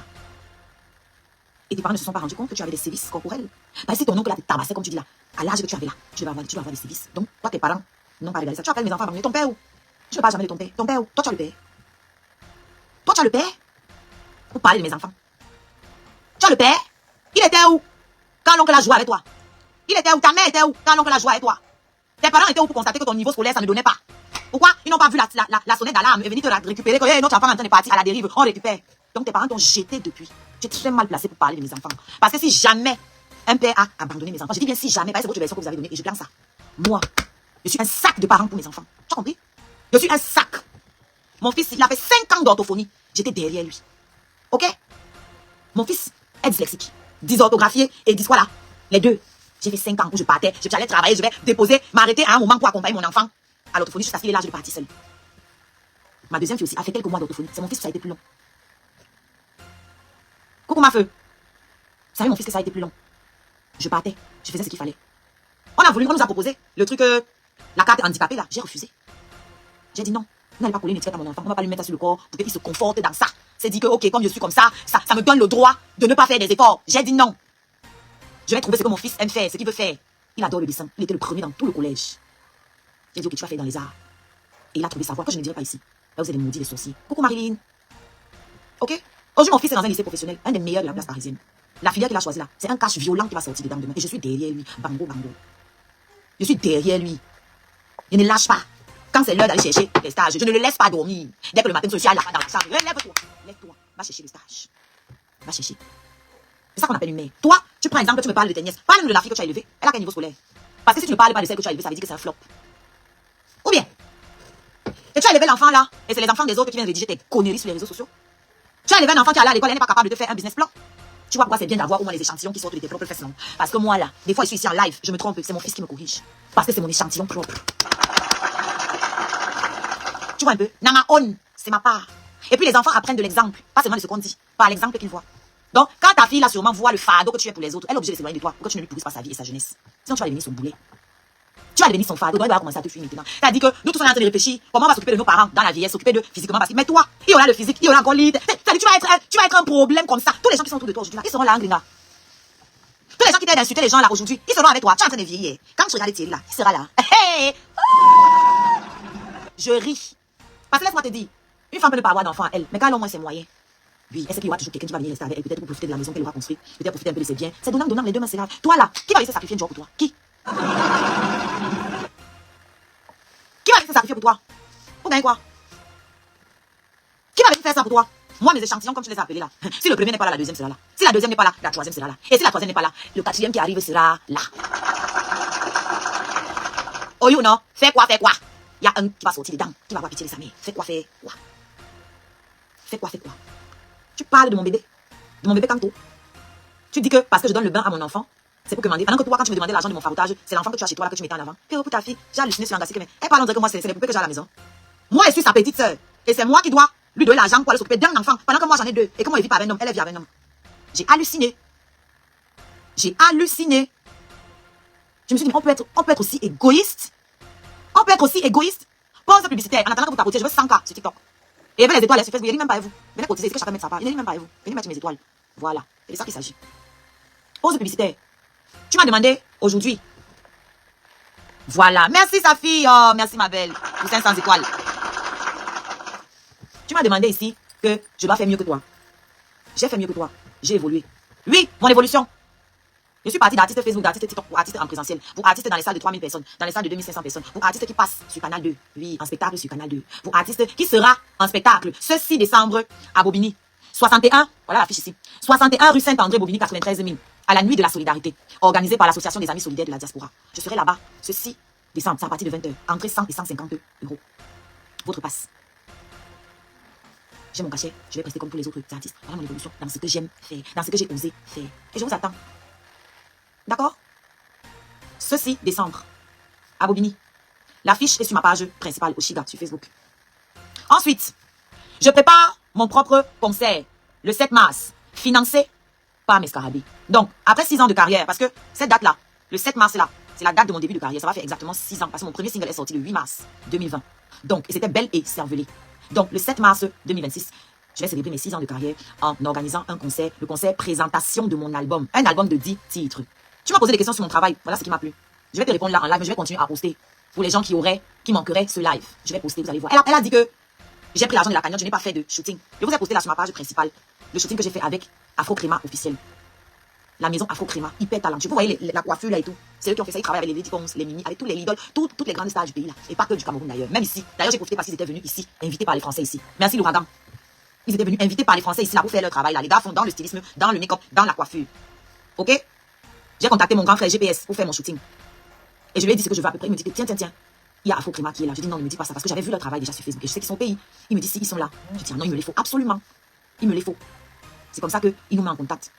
Et tes parents ne se sont pas rendus compte que tu avais des sévices corporels. Parce que ton oncle là te tabassait, comme tu dis là, à l'âge que tu avais là, tu dois avoir des sévices. Donc, toi, tes parents n'ont pas réalisé ça. Tu appelles mes enfants abandonnés. Ton père où? Je ne parle jamais de ton père. Ton père où? Toi, tu as le père. Toi, tu as le père. Pour parler de mes enfants. Tu as le père. Il était où quand l'oncle a joué avec toi? Il était où? Ta mère était où quand l'oncle a joué avec toi? Tes parents étaient où pour constater que ton niveau scolaire, ça ne donnait pas? Pourquoi? Ils n'ont pas vu la sonnette d'alarme et venir te la récupérer, que hey, notre enfant est en train de partir à la dérive, on récupère. Donc tes parents t'ont jeté depuis. Tu es très mal placé pour parler de mes enfants. Parce que si jamais un père a abandonné mes enfants, je dis bien si jamais, c'est votre version que vous avez donnée et je blâme ça. Moi, je suis un sac de parents pour mes enfants. Tu as compris? Je suis un sac. Mon fils, il a fait 5 ans d'orthophonie. J'étais derrière lui. Ok? Mon fils est dyslexique, dysorthographié et dis voilà, les deux. J'ai fait 5 ans où je partais, j'allais travailler, je vais déposer, m'arrêter à un moment pour accompagner mon enfant à l'orthophonie jusqu'à ce qu'il ait l'âge de partir seul. Ma deuxième fille aussi a fait quelques mois d'orthophonie. C'est mon fils que ça a été plus long. Coucou ma feu. Vous savez mon fils que ça a été plus long. Je partais, je faisais ce qu'il fallait. On nous a proposé le truc, la carte handicapée là. J'ai refusé. J'ai dit non. Vous n'allez pas coller une étiquette à mon enfant. On ne va pas lui mettre ça sur le corps pour qu'il se conforte dans ça. C'est dit que ok, comme je suis comme ça me donne le droit de ne pas faire des efforts. J'ai dit non. Je vais trouver ce que mon fils aime faire, ce qu'il veut faire. Il adore le dessin. Il était le premier dans tout le collège. J'ai dit ok, tu vas faire dans les arts. Et il a trouvé sa voie que je ne dirai pas ici. Là, vous êtes des maudits, des sorciers. Coucou Marilyn. Ok? Aujourd'hui, mon fils est dans un lycée professionnel, un des meilleurs de la place parisienne. La filière qu'il a choisie là, c'est un cash violent qui va sortir dedans demain. Et je suis derrière lui. Bango, bango. Je suis derrière lui. Je ne lâche pas. Quand c'est l'heure d'aller chercher les stages, je ne le laisse pas dormir. Dès que le matin, je suis là dans la chambre. Lève-toi. Lève-toi. Va chercher le stage. Va chercher. C'est ça qu'on appelle une mère. Toi, tu prends exemple, tu me parles de tes nièces. Parle de la fille que tu as élevée. Elle a quel niveau scolaire? Parce que si tu ne parles pas de celle que tu as élevée, ça veut dire que c'est un flop. Ou bien, et tu as élevé l'enfant là, et c'est les enfants des autres qui viennent rédiger tes conneries sur les réseaux sociaux. Tu as élevé un enfant qui est allé à l'école, elle n'est pas capable de te faire un business plan. Tu vois pourquoi c'est bien d'avoir au moins les échantillons qui sortent de tes propres fesses, non? Parce que moi là, des fois je suis ici en live, je me trompe, c'est mon fils qui me corrige. Parce que c'est mon échantillon propre. Tu vois un peu? Namaon, c'est ma part. Et puis les enfants apprennent de l'exemple, pas seulement de ce qu'on dit, par l'exemple qu'ils voient. Donc, quand ta fille là sûrement voit le fardeau que tu es pour les autres, elle est obligée de s'éloigner de toi pour que tu ne lui pourrisses pas sa vie et sa jeunesse. Sinon tu vas devenir son boulet. Tu vas devenir son fardeau, donc elle va commencer à te fuir maintenant. C'est-à-dire que nous tous on est en train de réfléchir comment on va s'occuper de nos parents dans la vieillesse, s'occuper de physiquement parce que, mais toi, il y aura le physique, il y aura encore l'idée. Tu vas être un problème comme ça. Tous les gens qui sont autour de toi aujourd'hui, ils seront là en gringa. Tous les gens qui t'aident à insulter les gens là aujourd'hui, ils seront avec toi. Tu es en train de vieillir. Quand tu regardes Thierry là, il sera là. Hey! Je ris. Parce que laisse-moi te dire, une femme peut ne pas avoir d'enfant à elle, mais quand elle a au moins ses moyens. Oui, est-ce qu'il y aura toujours quelqu'un qui va venir rester avec elle, peut-être pour profiter de la maison qu'elle aura construite, peut-être profiter un peu de ses biens. C'est donnant, les deux mains, c'est grave. Toi là, qui va laisser sacrifier un jour pour toi? Qui? Qui va venir se sacrifier pour toi? Pour gagner quoi? Qui va venir faire ça pour toi? Moi, mes échantillons, comme tu les as appelés là. Si le premier n'est pas là, la deuxième sera là. Si la deuxième n'est pas là, la troisième sera là. Et si la troisième n'est pas là, le quatrième qui arrive sera là. Oh you non? Fais quoi, fais quoi? Il y a un qui va sortir dedans, qui va avoir pitié de sa mère. Fais quoi, fais quoi? Fais quoi, fais quoi? Tu parles de mon bébé Kanto. Tu dis que parce que je donne le bain à mon enfant, c'est pour commander. Pendant que toi, quand tu me demandais l'argent de mon faroutage, c'est l'enfant que tu as chez toi là que tu mettais en avant. Et oh, pour ta fille, j'ai halluciné sur l'angassé que elle parle, on dirait que moi, c'est les poupées que j'ai à la maison. Moi, je suis sa petite sœur. Et c'est moi qui dois lui donner l'argent pour aller s'occuper d'un enfant. Pendant que moi, j'en ai deux. Et que moi, je vis pas avec un homme. Elle vit avec un homme. J'ai halluciné. J'ai halluciné. Je me suis dit, on peut être aussi égoïste. On peut être aussi égoïste. Pause publicitaire. En attendant que vous tapotiez, je veux 100K sur TikTok. Et avec les étoiles, sur Facebook, il n'y a même pas à vous. Venez cotiser, c'est que chacun mette sa part. Il n'y a même pas à vous. Venez mettre mes étoiles. Voilà. C'est de ça qu'il s'agit. Pause publicitaire. Tu m'as demandé aujourd'hui. Voilà. Merci, sa fille. Oh, merci, ma belle. Pour 500 étoiles. Tu m'as demandé ici que je dois faire mieux que toi. J'ai fait mieux que toi. J'ai évolué. Oui, mon évolution. Je suis partie d'artiste Facebook, d'artiste TikTok, pour artiste en présentiel, pour artiste dans les salles de 3000 personnes, dans les salles de 2500 personnes, pour artiste qui passe sur Canal 2, oui, en spectacle sur Canal 2, pour artiste qui sera en spectacle ce 6 décembre à Bobigny. 61, voilà l'affiche ici, 61 rue Saint-André, Bobigny, 93 000, à la nuit de la solidarité, organisée par l'Association des Amis Solidaires de la Diaspora. Je serai là-bas ce 6 décembre, c'est à partir de 20h, entrée 100 et 150 €. Votre passe. J'ai mon cachet, je vais rester comme tous les autres artistes. Voilà mon évolution dans ce que j'aime faire, dans ce que j'ai osé faire. Et je vous attends. D'accord? Ce 6 décembre, à Bobigny. L'affiche est sur ma page principale au Chiga, sur Facebook. Ensuite, je prépare mon propre concert, le 7 mars, financé par mes scarabées. Donc, après 6 ans de carrière, parce que cette date-là, le 7 mars là, c'est la date de mon début de carrière. Ça va faire exactement 6 ans, parce que mon premier single est sorti le 8 mars 2020. Donc, et c'était Belle et Cervelée. Donc, le 7 mars 2026, je vais célébrer mes 6 ans de carrière en organisant un concert, le concert présentation de mon album. Un album de 10 titres. Tu m'as posé des questions sur mon travail. Voilà ce qui m'a plu. Je vais te répondre là en live, mais je vais continuer à poster. Pour les gens qui manqueraient ce live. Je vais poster, vous allez voir. Elle a dit que j'ai pris l'argent de la cagnotte, je n'ai pas fait de shooting. Je vous ai posté là sur ma page principale. Le shooting que j'ai fait avec Afro Crema officiel. La maison Afro Crema, hyper talentueux. Vous voyez la coiffure là et tout. C'est eux qui ont fait ça. Ils travaillent avec les Lady Pons, les Mimi, avec tous les idoles, toutes les grandes stars du pays là. Et pas que du Cameroun d'ailleurs. Même ici. D'ailleurs, j'ai profité parce qu'ils étaient venus ici, invités par les Français ici. Merci l'ouragan. Ils étaient venus invités par les Français ici là pour faire leur travail là. Les gars font dans le stylisme, dans le make-up, dans la coiffure. Ok? J'ai contacté mon grand frère GPS pour faire mon shooting. Et je lui ai dit ce que je veux à peu près. Il me dit que tiens, il y a Afro Crema qui est là. Je dis non, ne me dis pas ça parce que j'avais vu leur travail déjà sur Facebook. Et je sais qu'ils sont au pays. Il me dit si, ils sont là. Je dis non, il me les faut. Absolument. Il me les faut. C'est comme ça qu'il nous met en contact.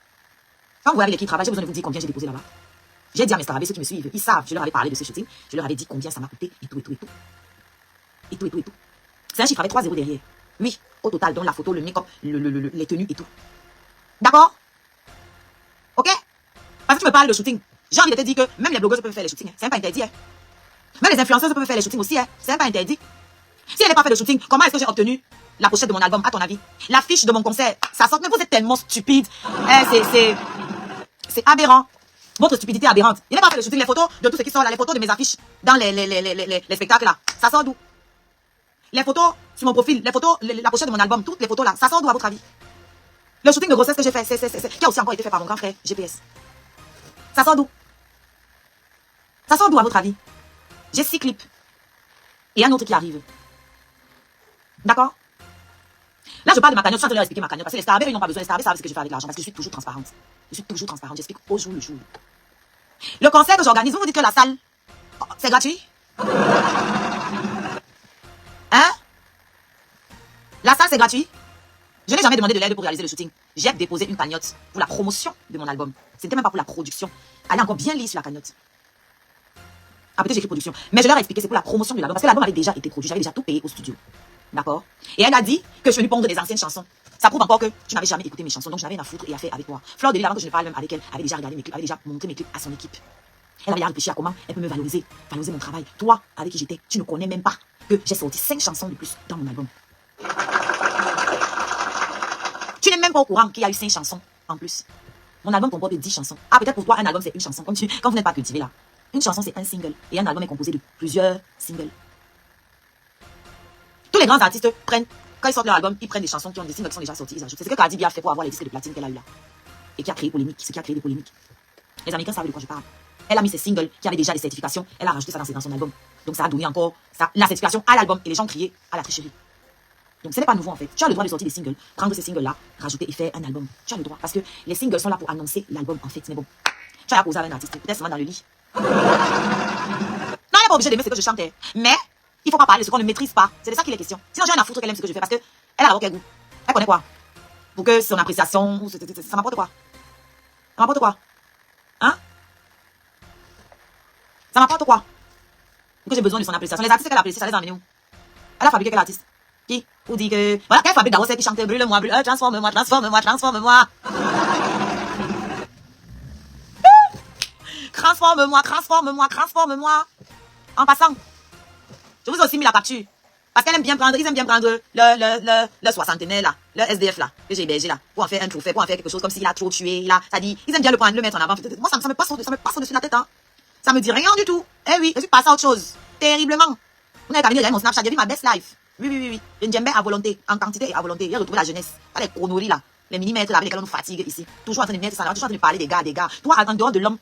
Quand vous voyez avec qui ils travaillent, j'ai besoin de vous dire combien j'ai déposé là-bas. J'ai dit à mes scarabées, ceux qui me suivent, ils savent. Je leur avais parlé de ce shooting. Je leur avais dit combien ça m'a coûté et tout. C'est un chiffre avec 3 zéros derrière. Oui, au total, dont la photo, le make-up, les tenues et tout. D'accord? Ok? Parce que tu me parles de shooting. J'ai envie de te dire que même les blogueuses peuvent faire les shootings. Hein. C'est pas interdit. Hein. Même les influenceuses peuvent faire les shootings aussi. Hein. C'est pas interdit. Si elle n'est pas fait de shooting, comment est-ce que j'ai obtenu la pochette de mon album, à ton avis? L'affiche de mon concert, ça sort. Mais vous êtes tellement stupide. C'est aberrant. Votre stupidité est aberrante. Il n'est pas fait de shooting. Les photos de tout ce qui sort là, les photos de mes affiches dans les spectacles là. Ça sort d'où? Les photos sur mon profil, les photos, la pochette de mon album, toutes les photos là, ça sort d'où à votre avis? Le shooting de grossesse que j'ai fait, qui a aussi encore été fait par mon grand frère, GPS. Ça sort d'où? Ça sort d'où à votre avis? J'ai 6 clips. Et un autre qui arrive. D'accord? Là, je parle de ma cagnotte, je suis en train de leur expliquer ma cagnotte. Parce que les starbés, ils n'ont pas besoin. Les starbés savent ce que je fais avec l'argent. Parce que je suis toujours transparente. Je suis toujours transparente. J'explique au jour le jour. Le concert que j'organise, vous me dites que la salle, c'est gratuit? Hein? La salle, c'est gratuit? Je n'ai jamais demandé de l'aide pour réaliser le shooting. J'ai déposé une cagnotte pour la promotion de mon album. Ce n'était même pas pour la production. Elle est encore bien lisse sur la cagnotte. Ah, peut-être j'ai écrit production. Mais je leur ai expliqué, c'est pour la promotion de l'album. Parce que l'album avait déjà été produit. J'avais déjà tout payé au studio. D'accord? Et elle a dit que je suis venue pondre des anciennes chansons. Ça prouve encore que tu n'avais jamais écouté mes chansons. Donc je n'avais rien à foutre et à faire avec moi. Fleur de Lys, avant que je ne parle même avec elle, avait déjà regardé mes clips, avait déjà montré mes clips à son équipe. Elle avait déjà réfléchi à comment elle peut me valoriser mon travail. Toi, avec qui j'étais, tu ne connais même pas que j'ai sorti 5 chansons de plus dans mon album. Tu n'es même pas au courant qu'il y a eu 5 chansons en plus. Mon album comporte 10 chansons. Ah, peut-être pour toi, un album c'est une chanson. Quand vous n'êtes pas cultivé là. Une chanson c'est un single. Et un album est composé de plusieurs singles. Tous les grands artistes prennent, quand ils sortent leur album, ils prennent des chansons qui ont des singles qui sont déjà sortis, ils ajoutent. C'est ce que Cardi B a fait pour avoir les disques de platine qu'elle a eu là. Et qui a créé polémique, ce qui a créé des polémiques. Les Américains savent de quoi je parle. Elle a mis ses singles qui avaient déjà des certifications, elle a rajouté ça dans son album. Donc ça a donné encore la certification à l'album et les gens criaient à la tricherie. Donc ce n'est pas nouveau en fait. Tu as le droit de sortir des singles, prendre ces singles là, rajouter et faire un album. Tu as le droit parce que les singles sont là pour annoncer l'album en fait. Mais bon, tu as posé avec un artiste, peut-être seulement dans le lit. Non, elle n'est pas obligée d'aimer ce que je chantais. Mais il faut pas parler de ce qu'on ne maîtrise pas. C'est de ça qu'il est question. Sinon j'ai rien à foutre qu'elle aime ce que je fais parce que elle a d'abord quel goût. Elle connaît quoi? Pour que son appréciation, ça m'apporte quoi? Ça m'apporte quoi? Hein? Ça m'apporte quoi? Que j'ai besoin de son appréciation. Les artistes qu'elle apprécie, ça les a amenés où? Elle a fabriqué quel artiste? Qui? Ou dit que... Voilà, qu'elle fabrique d'abord celle qui chantait brûle-moi, transforme-moi, transforme-moi, transforme-moi. Transforme-moi, transforme-moi, transforme-moi. En passant, je vous ai aussi mis la capture. Parce qu'elle aime bien prendre, ils aiment bien prendre le soixantenaire là, le SDF là, que j'ai hébergé là, pour en faire un trophée, pour en faire quelque chose comme s'il a trop tué là. Ça dit, ils aiment bien le prendre, le mettre en avant. Moi, ça me passe au-dessus de la tête, hein. Ça me dit rien du tout. Eh oui, je suis passée à autre chose. Terriblement. Vous n'avez qu'à venir regarder mon Snapchat, j'ai vu ma best life. Oui. Je ne à volonté, en quantité et à volonté. J'ai retrouvé la jeunesse. Pas les chronories là, les millimètres là avec lesquels on nous fatigue ici. Toujours en train de mettre ça là, toujours en train de parler des gars. Toi, en dehors de l'homme,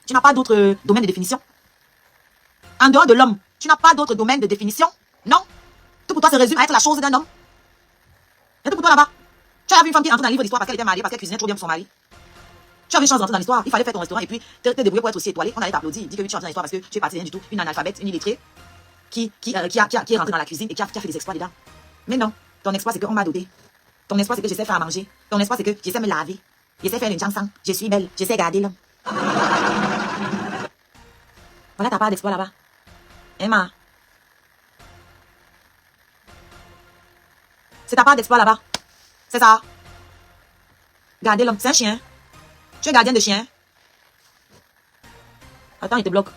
tu n'as pas d'autre domaine de définition. En dehors de l'homme, tu n'as pas d'autre domaine de définition. Non. Tout pour toi se résume à être la chose d'un homme. Et tout pour toi là-bas. Tu as vu une femme qui entre dans le livre d'histoire parce qu'elle était mariée, parce qu'elle cuisinait trop bien pour son mari. Tu as vu une chance d'entrer dans l'histoire. Il fallait faire ton restaurant et puis te débrouiller pour être aussi étoilé. On allait t'applaudir. Dis que oui, tu es entré dans l'histoire parce que tu es parti rien du tout. Une analphabète, une illettrée qui est rentrée dans la cuisine et qui a fait des exploits dedans. Mais non. Ton exploit, c'est qu'on m'a doté. Ton exploit, c'est que je sais faire à manger. Ton exploit, c'est que je sais me laver. Je sais faire une chanson. Je suis belle. Je sais garder l'homme. Voilà ta part d'exploit là-bas. Emma. C'est ta part d'exploit là-bas. C'est ça. Garder l'homme. C'est un chien. Tu es gardien de chien. Attends, il te bloque.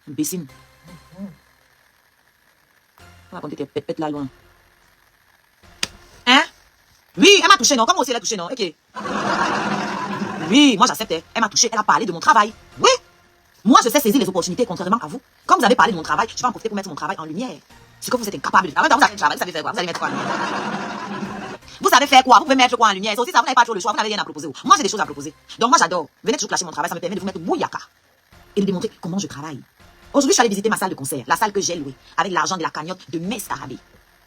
Imbécile. On va raconter tes pètes là loin. Hein? Oui, elle m'a touché, non? Comme moi aussi elle a touché, non? Ok. Oui, moi j'accepte. Elle m'a touché, elle a parlé de mon travail. Oui. Moi je sais saisir les opportunités, contrairement à vous. Comme vous avez parlé de mon travail, je vais en profiter pour mettre mon travail en lumière. Ce que vous êtes incapable de faire. Vous avez un travail, vous savez faire quoi? Vous allez mettre quoi en lumière? Vous savez faire quoi? Vous pouvez mettre quoi en lumière? Ça aussi, ça, vous n'avez pas trop le choix, vous n'avez rien à proposer. Moi, j'ai des choses à proposer. Donc, moi, j'adore. Venez toujours clasher mon travail, ça me permet de vous mettre bouillaka. Et de démontrer comment je travaille. Aujourd'hui, je suis allée visiter ma salle de concert, la salle que j'ai louée, avec l'argent de la cagnotte de mes scarabées.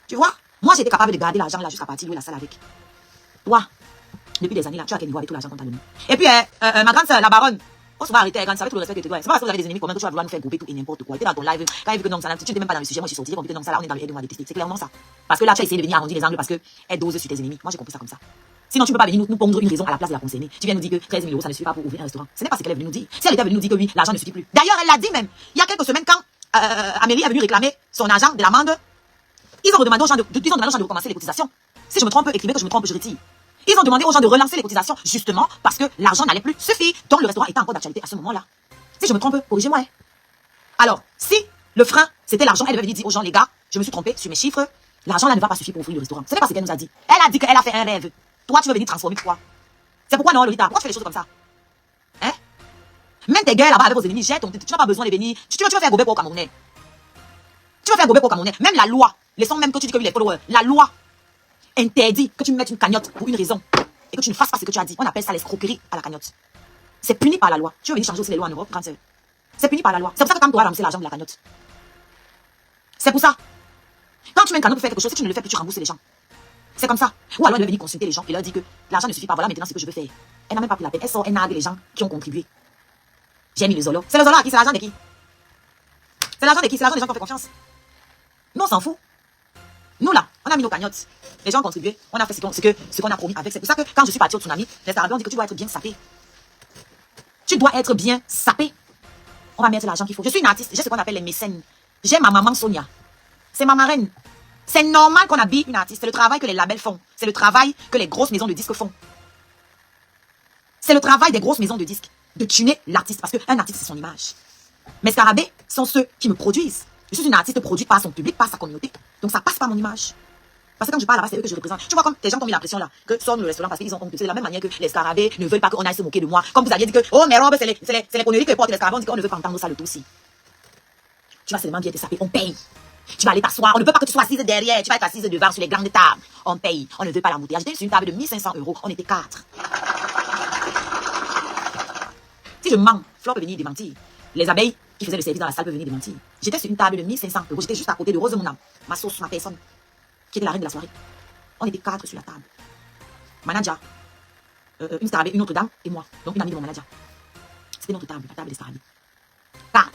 Tu vois? Moi, j'étais capable de garder l'argent là jusqu'à partir louer la salle avec. Toi, depuis des années là, tu as quel niveau avec tout l'argent qu'on t'a donné? Et puis, ma grande sœur, la baronne, on se va arrêter, grande sœur, avec tout le respect que tu dois. C'est pas parce que vous avez des ennemis communs que tu vas vouloir nous faire grouper tout et n'importe quoi. Tu es dans ton live, quand il vu que non, ça, tu n'étais même pas dans le sujet, moi je suis sorti, j'ai compris que non, ça là, on est dans le aide de moi détester. C'est clairement ça. Parce que là, tu as essayé de venir arrondir les angles parce que elle dose sur tes ennemis. Moi, j'ai compris ça comme ça. Sinon, tu peux pas venir nous pondre une raison à la place de la concernée. Tu viens nous dire que 13 000 €, ça ne suffit pas pour ouvrir un restaurant. Ce n'est pas ce qu'elle est venue nous dire. Si elle était venue nous dire que oui, l'argent ne suffit plus. D'ailleurs, elle l'a dit même. Il y a quelques semaines, quand Amélie est venue réclamer son argent de l'amende, ils ont demandé aux gens de recommencer les cotisations. Si je me trompe, écrivez que je me trompe, je retire. Ils ont demandé aux gens de relancer les cotisations, justement parce que l'argent n'allait plus suffire. Donc le restaurant était encore d'actualité à ce moment-là. Si je me trompe, corrigez-moi. Hein. Alors, si le frein, c'était l'argent, elle devait venir dire aux gens, les gars, je me suis trompée sur mes chiffres, l'argent là ne va pas suffire pour ouvrir le restaurant. Ce n'est pas ce qu'elle nous a dit. Elle a dit qu'elle a fait un rêve. Toi, tu veux venir transformer quoi? C'est pourquoi non, Lolita? Pourquoi tu fais les choses comme ça? Hein? Même tes guerres là-bas avec vos ennemis, tu n'as pas besoin de venir. Tu veux faire gober pour Camerounais. Tu veux faire gober pour Camerounais. Même la loi, laissons même que tu dis que oui, les followers, la loi interdit que tu me mettes une cagnotte pour une raison et que tu ne fasses pas ce que tu as dit. On appelle ça l'escroquerie à la cagnotte. C'est puni par la loi. Tu veux venir changer aussi les lois en Europe, grande sœur. C'est puni par la loi. C'est pour ça que tu dois ramasser l'argent de la cagnotte. C'est pour ça. Quand tu mets une cagnotte pour faire quelque chose, si tu ne le fais plus, tu rembourses les gens. C'est comme ça. Ou alors elle veut venir consulter les gens et leur dire que l'argent ne suffit pas. Voilà maintenant ce que je veux faire. Elle n'a même pas pris la peine. Elle sort, elle nargue les gens qui ont contribué. J'ai mis le Zolo. C'est le Zolo à qui? C'est l'argent de qui? C'est l'argent de qui? C'est l'argent des gens qui ont fait confiance. Nous, on s'en fout. Nous, là, on a mis nos cagnottes. Les gens ont contribué. On a fait ce qu'on a promis avec. C'est pour ça que quand je suis partie au tsunami, les Arabes ont dit que tu dois être bien sapé. Tu dois être bien sapé. On va mettre l'argent qu'il faut. Je suis une artiste. J'ai ce qu'on appelle les mécènes. J'ai ma maman Sonia. C'est ma marraine. C'est normal qu'on habille une artiste. C'est le travail que les labels font. C'est le travail que les grosses maisons de disques font. C'est le travail des grosses maisons de disques de tuner l'artiste. Parce qu'un artiste, c'est son image. Mes scarabées sont ceux qui me produisent. Je suis une artiste produite par son public, par sa communauté. Donc ça passe par mon image. Parce que quand je parle là-bas, c'est eux que je représente. Tu vois comme les gens ont mis l'impression là, que sort le restaurant parce qu'ils ont honte. C'est de la même manière que les scarabées ne veulent pas qu'on aille se moquer de moi. Comme vous aviez dit que, oh, mes robes, c'est les conneries que portent les scarabées. On dit qu'on ne veut pas entendre ça le tout aussi. Tu vas seulement bien te saper, on paye. Tu vas aller t'asseoir, on ne veut pas que tu sois assise derrière, tu vas être assise devant sur les grandes tables. On paye, on ne veut pas l'embouteillage. J'étais sur une table de 1500 €, on était 4. Si je mens, Flore peut venir démentir. Les abeilles qui faisaient le service dans la salle peuvent venir démentir. J'étais sur une table de 1500 €, j'étais juste à côté de Rose Mounam, ma sauce, ma personne, qui était la reine de la soirée. On était 4 sur la table. Manager, une scarabée, une autre dame et moi. Donc une amie de mon manager. C'était notre table, la table des scarabées. 4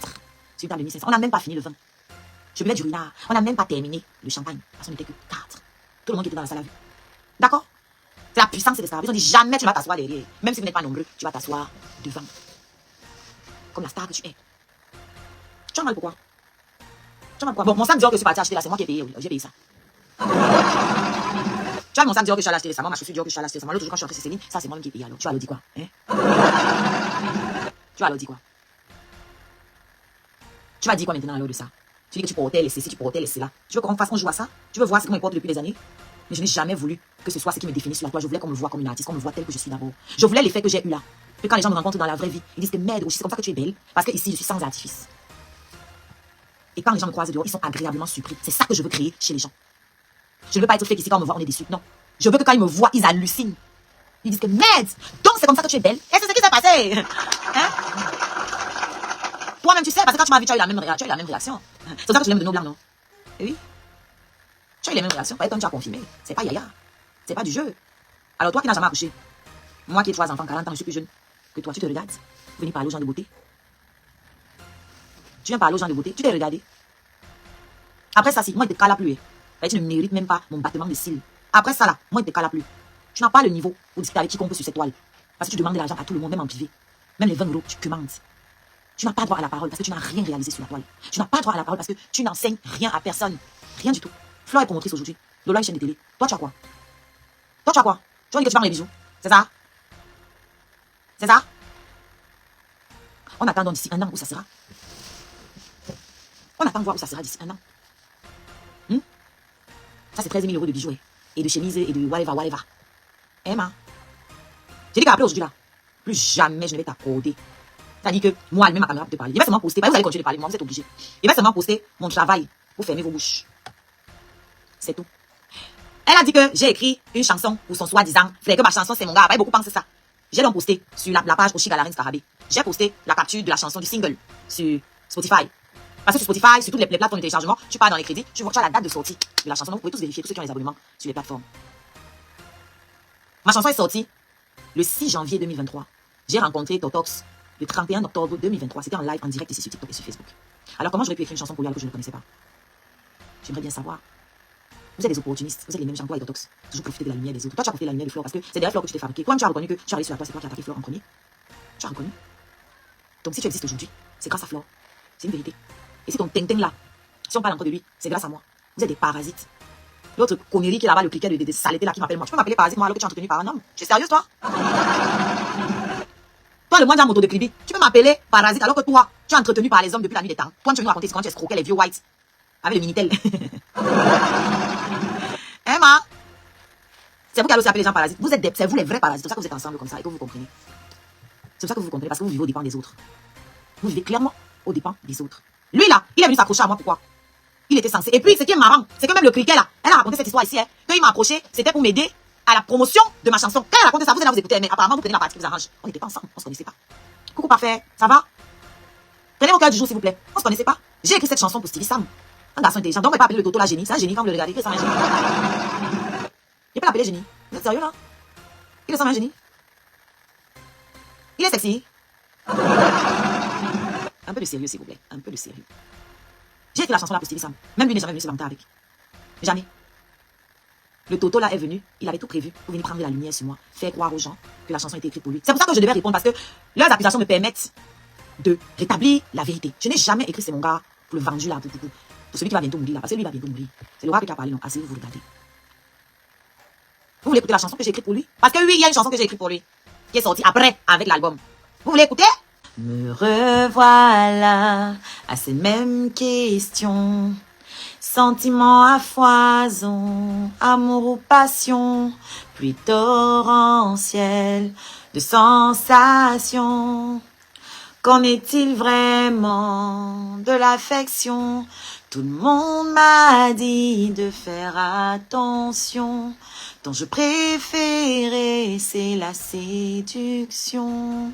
sur une table de 1500. On n'a même pas fini le vin. Je buvais du ruinard. On n'a même pas terminé le champagne. Parce qu'on n'était que 4. Tout le monde qui était dans la salle a vu. D'accord? C'est la puissance des scarabées. Ils ont dit jamais tu ne vas t'asseoir derrière. Même si vous n'êtes pas nombreux, tu vas t'asseoir devant. Comme la star que tu es. Tu as mal pourquoi? Tu as mal pourquoi? Bon, mon sac Dior que je suis parti acheter là, c'est moi qui ai payé. J'ai payé ça. Tu as mon sac Dior que je suis allé acheter récemment, ma chaussure Dior que je suis allé acheter récemment. L'autre jour quand je suis rentrée chez Céline, ça c'est moi qui ai payé alors. Tu vas leur dire quoi? Hein? Tu vas leur dire quoi? Tu vas dire quoi maintenant alors de ça? Tu dis que tu portais les ceci, tu portais les cela. Tu veux qu'on fasse, on joue à ça? Tu veux voir ce qu'on me porte depuis des années? Mais je n'ai jamais voulu que ce soit ce qui me définisse sur la toile. Je voulais qu'on me voit comme une artiste, qu'on me voit telle que je suis d'abord. Je voulais l'effet que j'ai eu là. Que quand les gens me rencontrent dans la vraie vie, ils disent que merde, c'est comme ça que tu es belle. Parce que ici, je suis sans artifice. Et quand les gens me croisent dehors, ils sont agréablement surpris. C'est ça que je veux créer chez les gens. Je ne veux pas être fake ici quand on me voit, on est déçu. Non. Je veux que quand ils me voient, ils hallucinent. Ils disent que merde, donc c'est comme ça que tu es belle. Et c'est ce qui s'est passé. Hein? Toi-même, tu sais, parce que quand tu m'as vu, tu as eu la même réaction. C'est pour ça que tu l'aimes de nos blancs, non? Et oui. Tu as eu les mêmes réactions. Comme tu as confirmé. C'est pas yaya. C'est pas du jeu. Alors toi qui n'as jamais accouché, moi qui ai 3 enfants, 40 ans, je suis plus jeune que toi, tu te regardes. Vous venez parler aux gens de beauté. Tu viens parler aux gens de beauté. Tu t'es regardé. Après ça, si, moi, il te cala plus. Tu ne mérites même pas mon battement de cils. Après ça, là, moi, il te cala plus. Tu n'as pas le niveau pour discuter avec quiconque sur cette toile. Parce que tu demandes de l'argent à tout le monde, même en privé. Même les 20 €, tu commandes. Tu n'as pas droit à la parole parce que tu n'as rien réalisé sur la toile. Tu n'as pas droit à la parole parce que tu n'enseignes rien à personne. Rien du tout. Flore est promotrice aujourd'hui. Lola, une chaîne de télé. Toi, tu as quoi? Toi, tu as quoi? Tu vas dire que tu parles les bijoux. C'est ça? C'est ça? On attend donc d'ici 1 an où ça sera. On attend de voir où ça sera d'ici 1 an. Ça, c'est 13 000 € de bijoux. Et de chemises et de whatever. Emma. J'ai dit qu'à appeler aujourd'hui là. Plus jamais je ne vais t'accorder. C'est-à-dire que moi, elle-même, ma caméra pour te parler. Il va seulement poster. Vous allez continuer de parler. Moi, vous êtes obligé. Il va seulement poster mon travail pour fermer vos bouches. C'est tout. Elle a dit que j'ai écrit une chanson pour son soi-disant. Frère, que ma chanson, c'est mon gars. Après, beaucoup pensent ça. J'ai donc posté sur la page Oshi Galarine Scarabée. J'ai posté la capture de la chanson du single sur Spotify. Parce que sur Spotify, sur toutes les plateformes de téléchargement, tu pars dans les crédits, tu as la date de sortie de la chanson. Donc, vous pouvez tous vérifier, tous ceux qui ont les abonnements sur les plateformes. Ma chanson est sortie le 6 janvier 2023. J'ai rencontré Totox le 31 octobre 2023. C'était en live, en direct ici sur TikTok et sur Facebook. Alors, comment j'aurais pu écrire une chanson pour lui alors que je ne le connaissais pas? J'aimerais bien savoir. Vous êtes des opportunistes. Vous êtes les mêmes gens, toi et Totox. Toujours profiter de la lumière des autres. Toi, tu as profité de la lumière de Flore parce que c'est derrière Flore que tu t'es fabriqué. Toi, tu as reconnu que tu as réussi sur la toile, c'est toi qui as attaqué Flore en premier. Tu as reconnu. Donc, si tu existes aujourd'hui, c'est grâce à Flore. C'est une vérité. Et si ton ting-ting là, si on parle encore de lui, c'est grâce à moi. Vous êtes des parasites. L'autre connerie qui est là-bas, le cliquet de saleté là qui m'appelle moi. Tu peux m'appeler parasite moi alors que tu es entretenu par un homme? Tu es sérieuse toi? Toi, le moindre moto de clibi, tu peux m'appeler parasite alors que toi, tu es entretenu par les hommes depuis la nuit des temps. Toi, tu veux nous raconter comment tu escroquais les vieux whites avec le Minitel. Emma, c'est vous qui allez aussi appeler les gens parasites. Vous êtes c'est vous les vrais parasites. C'est pour ça que vous êtes ensemble comme ça et que vous comprenez. C'est pour ça que vous comprenez parce que vous vivez aux dépens des autres. Vous vivez clairement aux dépens des autres. Lui là, il est venu s'accrocher à moi pourquoi? Il était censé. Et puis, ce qui est marrant, c'est que même le criquet là, elle a raconté cette histoire ici, hein, qu'il m'a approché, c'était pour m'aider à la promotion de ma chanson. Quand elle raconte ça, vous allez vous écouter, mais apparemment, vous prenez la partie qui vous arrange. On n'était pas ensemble, on se connaissait pas. Coucou parfait, ça va? Prenez au cœur du jour, s'il vous plaît. On se connaissait pas. J'ai écrit cette chanson pour Stevie Sam. Un garçon intelligent. Donc, on va pas appeler le Toto la génie. C'est un génie quand vous le regardez. Il ressemble à un génie. Je peux l'appeler génie. Vous êtes sérieux là? Il ressemble à un génie. Il est sexy. Un peu de sérieux, s'il vous plaît. Un peu de sérieux. J'ai écrit la chanson là pour Stevie Sam. Même lui n'est jamais venu se vanter avec. Jamais. Le Toto là est venu. Il avait tout prévu pour venir prendre de la lumière sur moi. Faire croire aux gens que la chanson était écrite pour lui. C'est pour ça que je devais répondre parce que leurs accusations me permettent de rétablir la vérité. Je n'ai jamais écrit c'est mon gars pour le vendu là. Pour celui qui va bientôt mourir là. Parce que lui va bientôt mourir. C'est l'oracle qui a parlé. Non, assez, vous regardez. Vous voulez écouter la chanson que j'ai écrite pour lui? Parce que oui, il y a une chanson que j'ai écrite pour lui. Qui est sortie après avec l'album. Vous voulez écouter? Me revoilà à ces mêmes questions. Sentiments à foison, amour ou passion, pluie torrentielle de sensations. Qu'en est-il vraiment de l'affection? Tout le monde m'a dit de faire attention. Dont je préférais, c'est la séduction.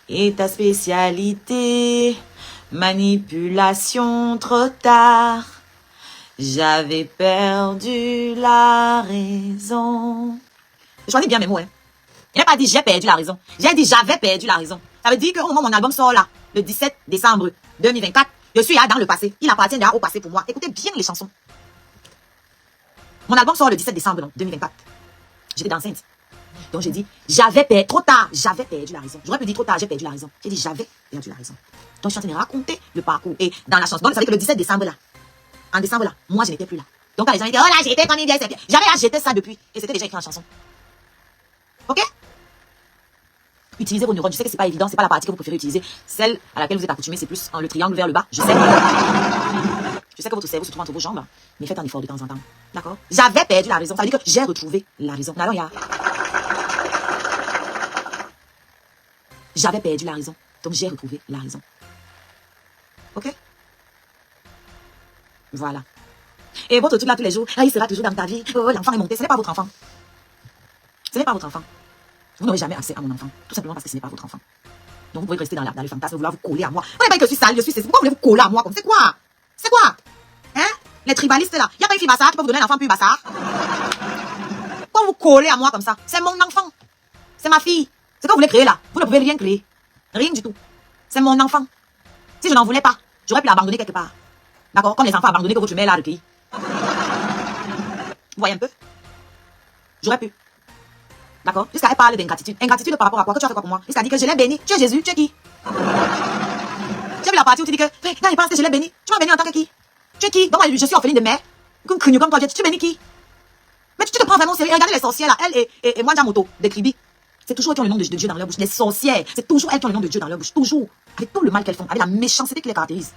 Et ta spécialité, manipulation, trop tard. J'avais perdu la raison. Je choisis bien mes mots, hein. Il n'a pas dit j'ai perdu la raison. J'ai dit j'avais perdu la raison. Ça veut dire qu'au moment où mon album sort là, le 17 décembre 2024, je suis là dans le passé. Il appartient déjà au passé pour moi. Écoutez bien les chansons. Mon album sort le 17 décembre 2024. J'étais enceinte. Donc j'ai dit, j'avais perdu, trop tard, j'avais perdu la raison. J'aurais pu dire trop tard, j'ai perdu la raison. J'ai dit, j'avais perdu la raison. Donc je suis en train de raconter le parcours. Et dans la chanson, donc vous savez que le 17 décembre là, en décembre là, moi je n'étais plus là. Donc quand les gens disaient, oh là, j'étais comme une vieille serpillère. J'avais acheté ça depuis. Et c'était déjà écrit en chanson. Ok? Utilisez vos neurones. Je sais que c'est pas évident, c'est pas la partie que vous préférez utiliser. Celle à laquelle vous êtes accoutumé, c'est plus le triangle vers le bas. Je sais. Je sais que votre cerveau se trouve entre vos jambes, mais faites un effort de temps en temps. D'accord? J'avais perdu la raison. Ça veut dire que j'ai retrouvé la raison. Alors, il y a... J'avais perdu la raison. Donc, j'ai retrouvé la raison. Ok? Voilà. Et votre truc là tous les jours, il sera toujours dans ta vie. Oh, l'enfant est monté. Ce n'est pas votre enfant. Ce n'est pas votre enfant. Vous n'aurez jamais accès à mon enfant. Tout simplement parce que ce n'est pas votre enfant. Donc, vous pouvez rester dans le fantasme, vouloir vous coller à moi. Vous n'avez pas dit que je suis sale, je suis... Pourquoi vous voulez vous coller à moi comme c'est quoi? C'est quoi? Hein? Les tribalistes là. Il n'y a pas une fille bassard qui peut vous donner un enfant plus bassard. Pourquoi vous collez à moi comme ça? C'est mon enfant. C'est ma fille. Ce que vous voulez créer là, vous ne pouvez rien créer. Rien du tout. C'est mon enfant. Si je n'en voulais pas, j'aurais pu l'abandonner quelque part. D'accord? Comme les enfants abandonnés que votre mère a recueillis. Vous voyez un peu? J'aurais pu. D'accord? Jusqu'à elle parle d'ingratitude. Ingratitude par rapport à quoi? Que tu as fait quoi pour moi? Jusqu'à dire que je l'ai béni. Tu es Jésus, tu es qui? J'ai vu la partie où tu dis que, quand il pense que je l'ai béni, tu m'as béni en tant que qui? Tu es qui? Donc, je suis orpheline de mère. Comme comme toi, tu bénis qui? Mais tu te prends vraiment au sérieux. Regardez les sorcières là. Elle et moi, Moto, de Kribi. C'est toujours elles qui ont le nom de Dieu dans leur bouche. Les sorcières, c'est toujours elles qui ont le nom de Dieu dans leur bouche. Toujours. Avec tout le mal qu'elles font, avec la méchanceté qui les caractérise.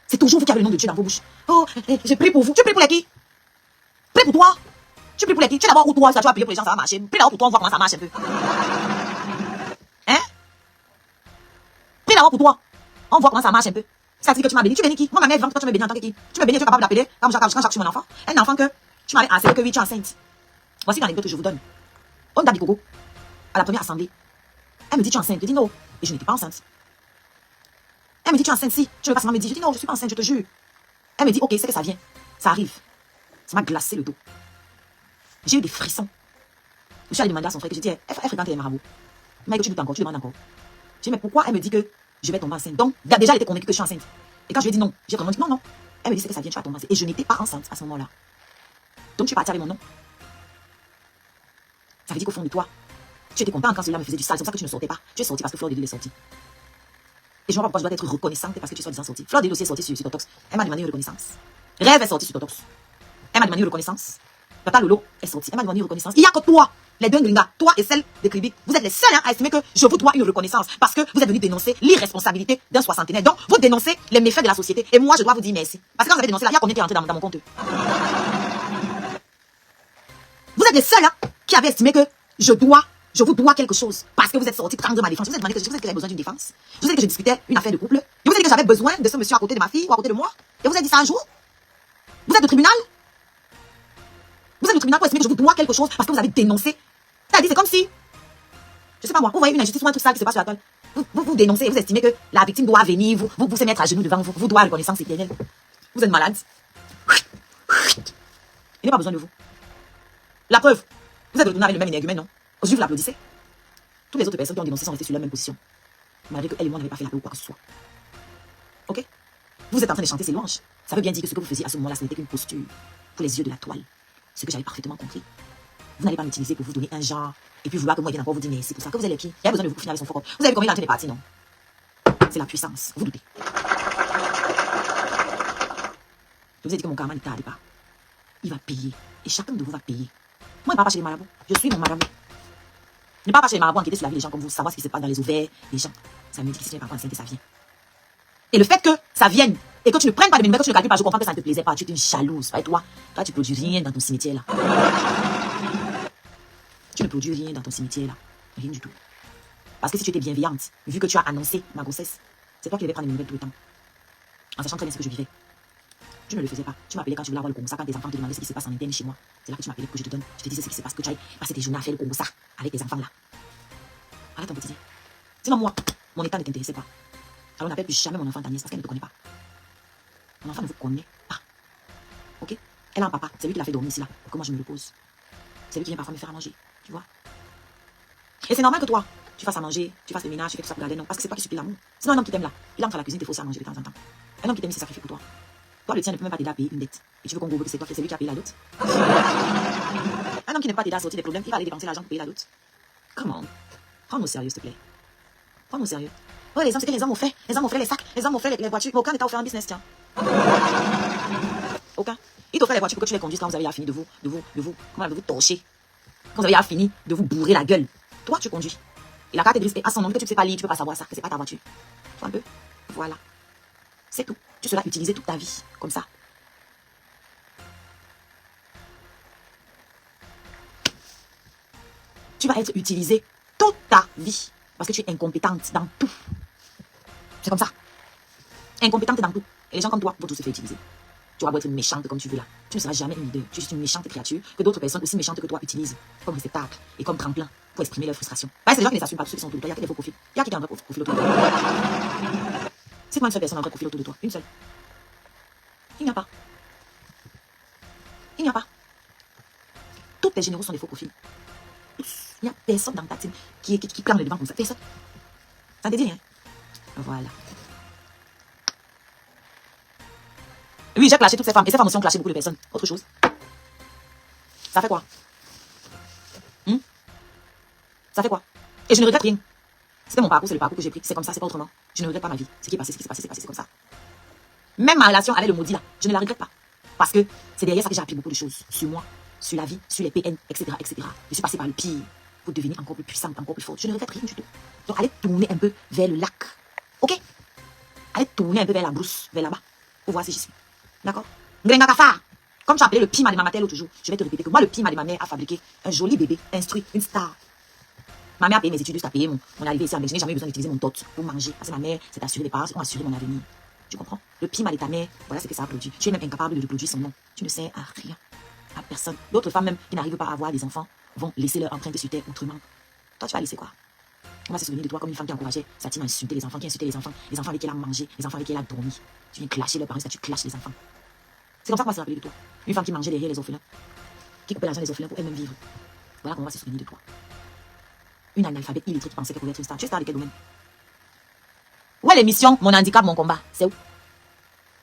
C'est toujours vous qui avez le nom de Dieu dans vos bouches. Oh, j'ai prié pour vous. Tu pries pour les qui? Prie pour toi. Tu pries pour les qui? Tu es d'abord pour toi, ça tu vas prier pour les gens, ça va marcher. Prie d'abord pour toi, on voit comment ça marche un peu. Hein? Prie d'abord pour toi. On voit comment ça marche un peu. Ça dit que tu m'as béni. Tu bénis qui? Moi, ma mère vivante, toi, tu m'as béni en tant que qui? Tu m'as béni, tu es capable d'appeler, quand j'accouche mon enfant. Un enfant que tu m'avais assuré que oui, tu es enceinte. Voici l'anecdote que je vous donne. On t'a dit Coco, à la première assemblée. Elle me dit, tu es enceinte. Je dis non. Et je n'étais pas enceinte. Elle me dit, tu es enceinte, si. Tu veux pas seulement me dire. Je dis non, je suis pas enceinte, je te jure. Elle me dit, ok, c'est que ça vient. Ça arrive. Ça m'a glacé le dos. J'ai eu des frissons. Je suis allée demander à son frère que je dis, elle fréquente les marabouts. Il m'a dit que tu doutes encore, tu demandes encore. Je dis, mais pourquoi elle me dit que je vais tomber enceinte? Donc, déjà, elle était convaincue que je suis enceinte. Et quand je lui ai dit non, j'ai vraiment dit non, non. Elle me dit, c'est que ça vient, tu vas tomber enceinte. Et je n'étais pas enceinte à ce moment-là. Donc, tu es partie avec mon nom. Ça veut dire qu'au fond de toi, tu étais content quand cela me faisait du sale. C'est pour ça que tu ne sortais pas. Tu es sortie parce que Fleur de Lille est sortie. Et je ne vois pas pourquoi je dois être reconnaissante parce que tu sois disant sortie. Fleur de Lille aussi est sortie sur Totox. Elle m'a demandé une reconnaissance. Rêve est sortie sur Totox. Elle m'a demandé une reconnaissance. Papa Lolo est sorti. Elle m'a demandé une reconnaissance. Il n'y a que toi, les deux gringas, toi et celle de Kribi. Vous êtes les seuls à estimer que je vous dois une reconnaissance parce que vous êtes venus dénoncer l'irresponsabilité d'un soixantenaire. Donc, vous dénoncez les méfaits de la société. Et moi, je dois vous dire merci. Parce que quand vous avez dénoncé là, il y a combien qui est rentré dans mon compte? Vous êtes les seuls qui avaient estimé que je vous dois quelque chose. Parce que vous êtes sortis prendre ma défense. Vous êtes demandé que j'avais besoin d'une défense. Vous avez dit que je discutais une affaire de couple. Vous avez dit que j'avais besoin de ce monsieur à côté de ma fille ou à côté de moi. Et vous avez dit ça un jour? Vous êtes le tribunal? Vous êtes le tribunal pour estimer que je vous dois quelque chose parce que vous avez dénoncé. C'est-à-dire, c'est comme si, je sais pas moi, vous voyez une injustice ou un truc sale qui se passe sur la toile. Vous dénoncez et vous estimez que la victime doit venir, vous se mettre à genoux devant vous, vous doit reconnaissance éternelle. Vous êtes malade. Il n'y a pas besoin de vous. La preuve, vous êtes retourné avec le même énergumène, non? Aujourd'hui, vous l'applaudissez. Toutes les autres personnes qui ont dénoncé sont restées sur la même position. Malgré que elle et moi n'avaient pas fait la paix ou quoi que ce soit. Ok? Vous êtes en train de chanter ces louanges. Ça veut bien dire que ce que vous faisiez à ce moment-là, ce n'était qu'une posture pour les yeux de la toile. Ce que j'avais parfaitement compris. Vous n'allez pas m'utiliser pour vous donner un genre et puis vouloir que moi, vienne encore vous dire merci pour ça. Que vous êtes les pieds. Il y a besoin de vous pour finir avec son fort. Vous avez vu combien il est en train de partir, non? C'est la puissance. Vous doutez. Je vous ai dit que mon karma ne tarde pas. Il va payer. Et chacun de vous va payer. Moi, je ne pars pas chez les marabouts. Je suis mon marabout. Je ne pars pas chez les marabouts enquêter sur la vie des gens comme vous, savoir ce qui se passe dans les ovaires des gens. Ça me dit que si tu n'es pas conscient que ça vient. Et le fait que ça vienne et que tu ne prennes pas de mes nouvelles, que tu ne calcules pas, je comprends que ça ne te plaisait pas. Tu es une jalouse. Pas toi. Toi, tu ne produis rien dans ton cimetière là. Tu ne produis rien dans ton cimetière là. Rien du tout. Parce que si tu étais bienveillante, vu que tu as annoncé ma grossesse, c'est toi qui devais prendre mes nouvelles tout le temps. En sachant très bien ce que je vivais. Tu ne le faisais pas. Tu m'appelais quand tu voulais avoir le Congo, quand tes enfants te demandaient ce qui se passe en interne chez moi. C'est là que tu m'appelais pour que je te donne. Je te disais ce qui se passe, que tu ailles passer tes journées à faire le Congo avec tes enfants là. Arrête ton quotidien. Sinon moi, mon état ne t'intéressait pas. Alors n'appelle plus jamais mon enfant ta nièce parce qu'elle ne te connaît pas. Mon enfant ne vous connaît pas. Ok? Elle a un papa. C'est lui qui l'a fait dormir ici là. Pour que moi je me le pose. C'est lui qui vient parfois me faire à manger. Tu vois? Et c'est normal que toi, tu fasses à manger, tu fasses le ménage, tu fais tout ça pour garder. Non, parce que c'est toi qui supplie l'amour. Sinon un homme qui t'aime là, il entre à la cuisine, il te faut aussi à manger de temps en temps. Un homme qui t'aime, il se sacrifie pour toi. Toi, le tien ne peut même pas t'aider à payer une dette. Et tu veux qu'on goûte que c'est toi, c'est lui qui a payé la dot. Un homme qui n'aime pas t'aider à sortir des problèmes, il va aller dépenser l'argent pour payer la dot. Comment? Prends-nous au sérieux, s'il te plaît. Prends-nous au sérieux. Ouais, les hommes, c'est que les hommes ont fait. Les hommes ont fait les sacs, les hommes ont fait les voitures. Mais aucun n'était offert un business, tiens. Aucun. Il t'offre les voitures pour que tu les conduises quand vous avez fini de vous, comment de vous torcher. Quand vous avez fini de vous bourrer la gueule. Toi, tu conduis. Et la carte grise est à son nom, que tu ne sais pas lire, tu ne peux pas savoir ça, que c'est pas ta voiture. Tu vois un peu? Voilà. C'est tout. Tu seras utilisé toute ta vie, comme ça. Tu vas être utilisé toute ta vie. Parce que tu es incompétente dans tout. C'est comme ça. Incompétente dans tout. Et les gens comme toi vont tous se faire utiliser. Tu vas être méchante comme tu veux là. Tu ne seras jamais une leader. Tu es juste une méchante créature que d'autres personnes aussi méchantes que toi utilisent comme réceptacle et comme tremplin pour exprimer leur frustration. Bah, c'est les gens qui ne les assument pas, tous ceux qui sont autour de toi. Il y a que des faux profils. Il y a qui est un vrai profil autour de toi. C'est moi une seule personne en vrai profil autour de toi. Une seule. Il n'y a pas. Il n'y a pas. Toutes les généraux sont des faux profils. Il n'y a personne dans ta team qui plane le devant comme ça. Personne. Ça ne te dit rien. Voilà. Oui, j'ai clashé toutes ces femmes. Et ces femmes aussi ont clashé beaucoup de personnes. Autre chose. Ça fait quoi? Ça fait quoi? Et je ne regrette rien. C'était mon parcours, c'est le parcours que j'ai pris. C'est comme ça, c'est pas autrement. Je ne regrette pas ma vie. Ce qui est passé, c'est passé, c'est comme ça. Même ma relation avec le maudit là, je ne la regrette pas. Parce que c'est derrière ça que j'ai appris beaucoup de choses. Sur moi, sur la vie, sur les PN, etc., etc. Je suis passée par le pire pour devenir encore plus puissante, encore plus forte. Je ne regrette rien du tout. Donc allez tourner un peu vers le lac. Ok? Allez tourner un peu vers la brousse, vers là-bas. Pour voir si j'y suis. D'accord? Ngrenga Kafa. Comme tu as appelé le pima de ma mère l'autre jour, je vais te répéter que moi, le pima de ma mère a fabriqué un joli bébé, instruit, une star. Ma mère a payé mes études, juste à payer mon arrivée ici en Belgique. Je n'ai jamais eu besoin d'utiliser mon dot pour manger. Parce que ma mère s'est assurée des parents, ont assuré mon avenir. Tu comprends? Le pima de ta mère, voilà ce que ça a produit. Tu es même incapable de produire son nom. Tu ne sers à rien. À personne. D'autres femmes même qui n'arrivent pas à avoir des enfants vont laisser leur empreinte sur terre autrement. Toi, tu vas laisser quoi? On va se souvenir de toi comme une femme qui encourageait sa team à insulter les enfants, qui insultait les enfants avec qui elle a mangé, les enfants avec qui elle a dormi. Tu viens clasher leurs parents, tu clashes les enfants. C'est comme ça qu'on va se rappeler de toi. Une femme qui mangeait derrière les orphelins, qui coupait l'argent des orphelins pour elle-même vivre. Voilà qu'on va se souvenir de toi. Une analphabète illettrée qui pensait qu'elle pouvait être une star. Tu es star de quel domaine? Où est l'émission Mon handicap, mon combat? C'est où?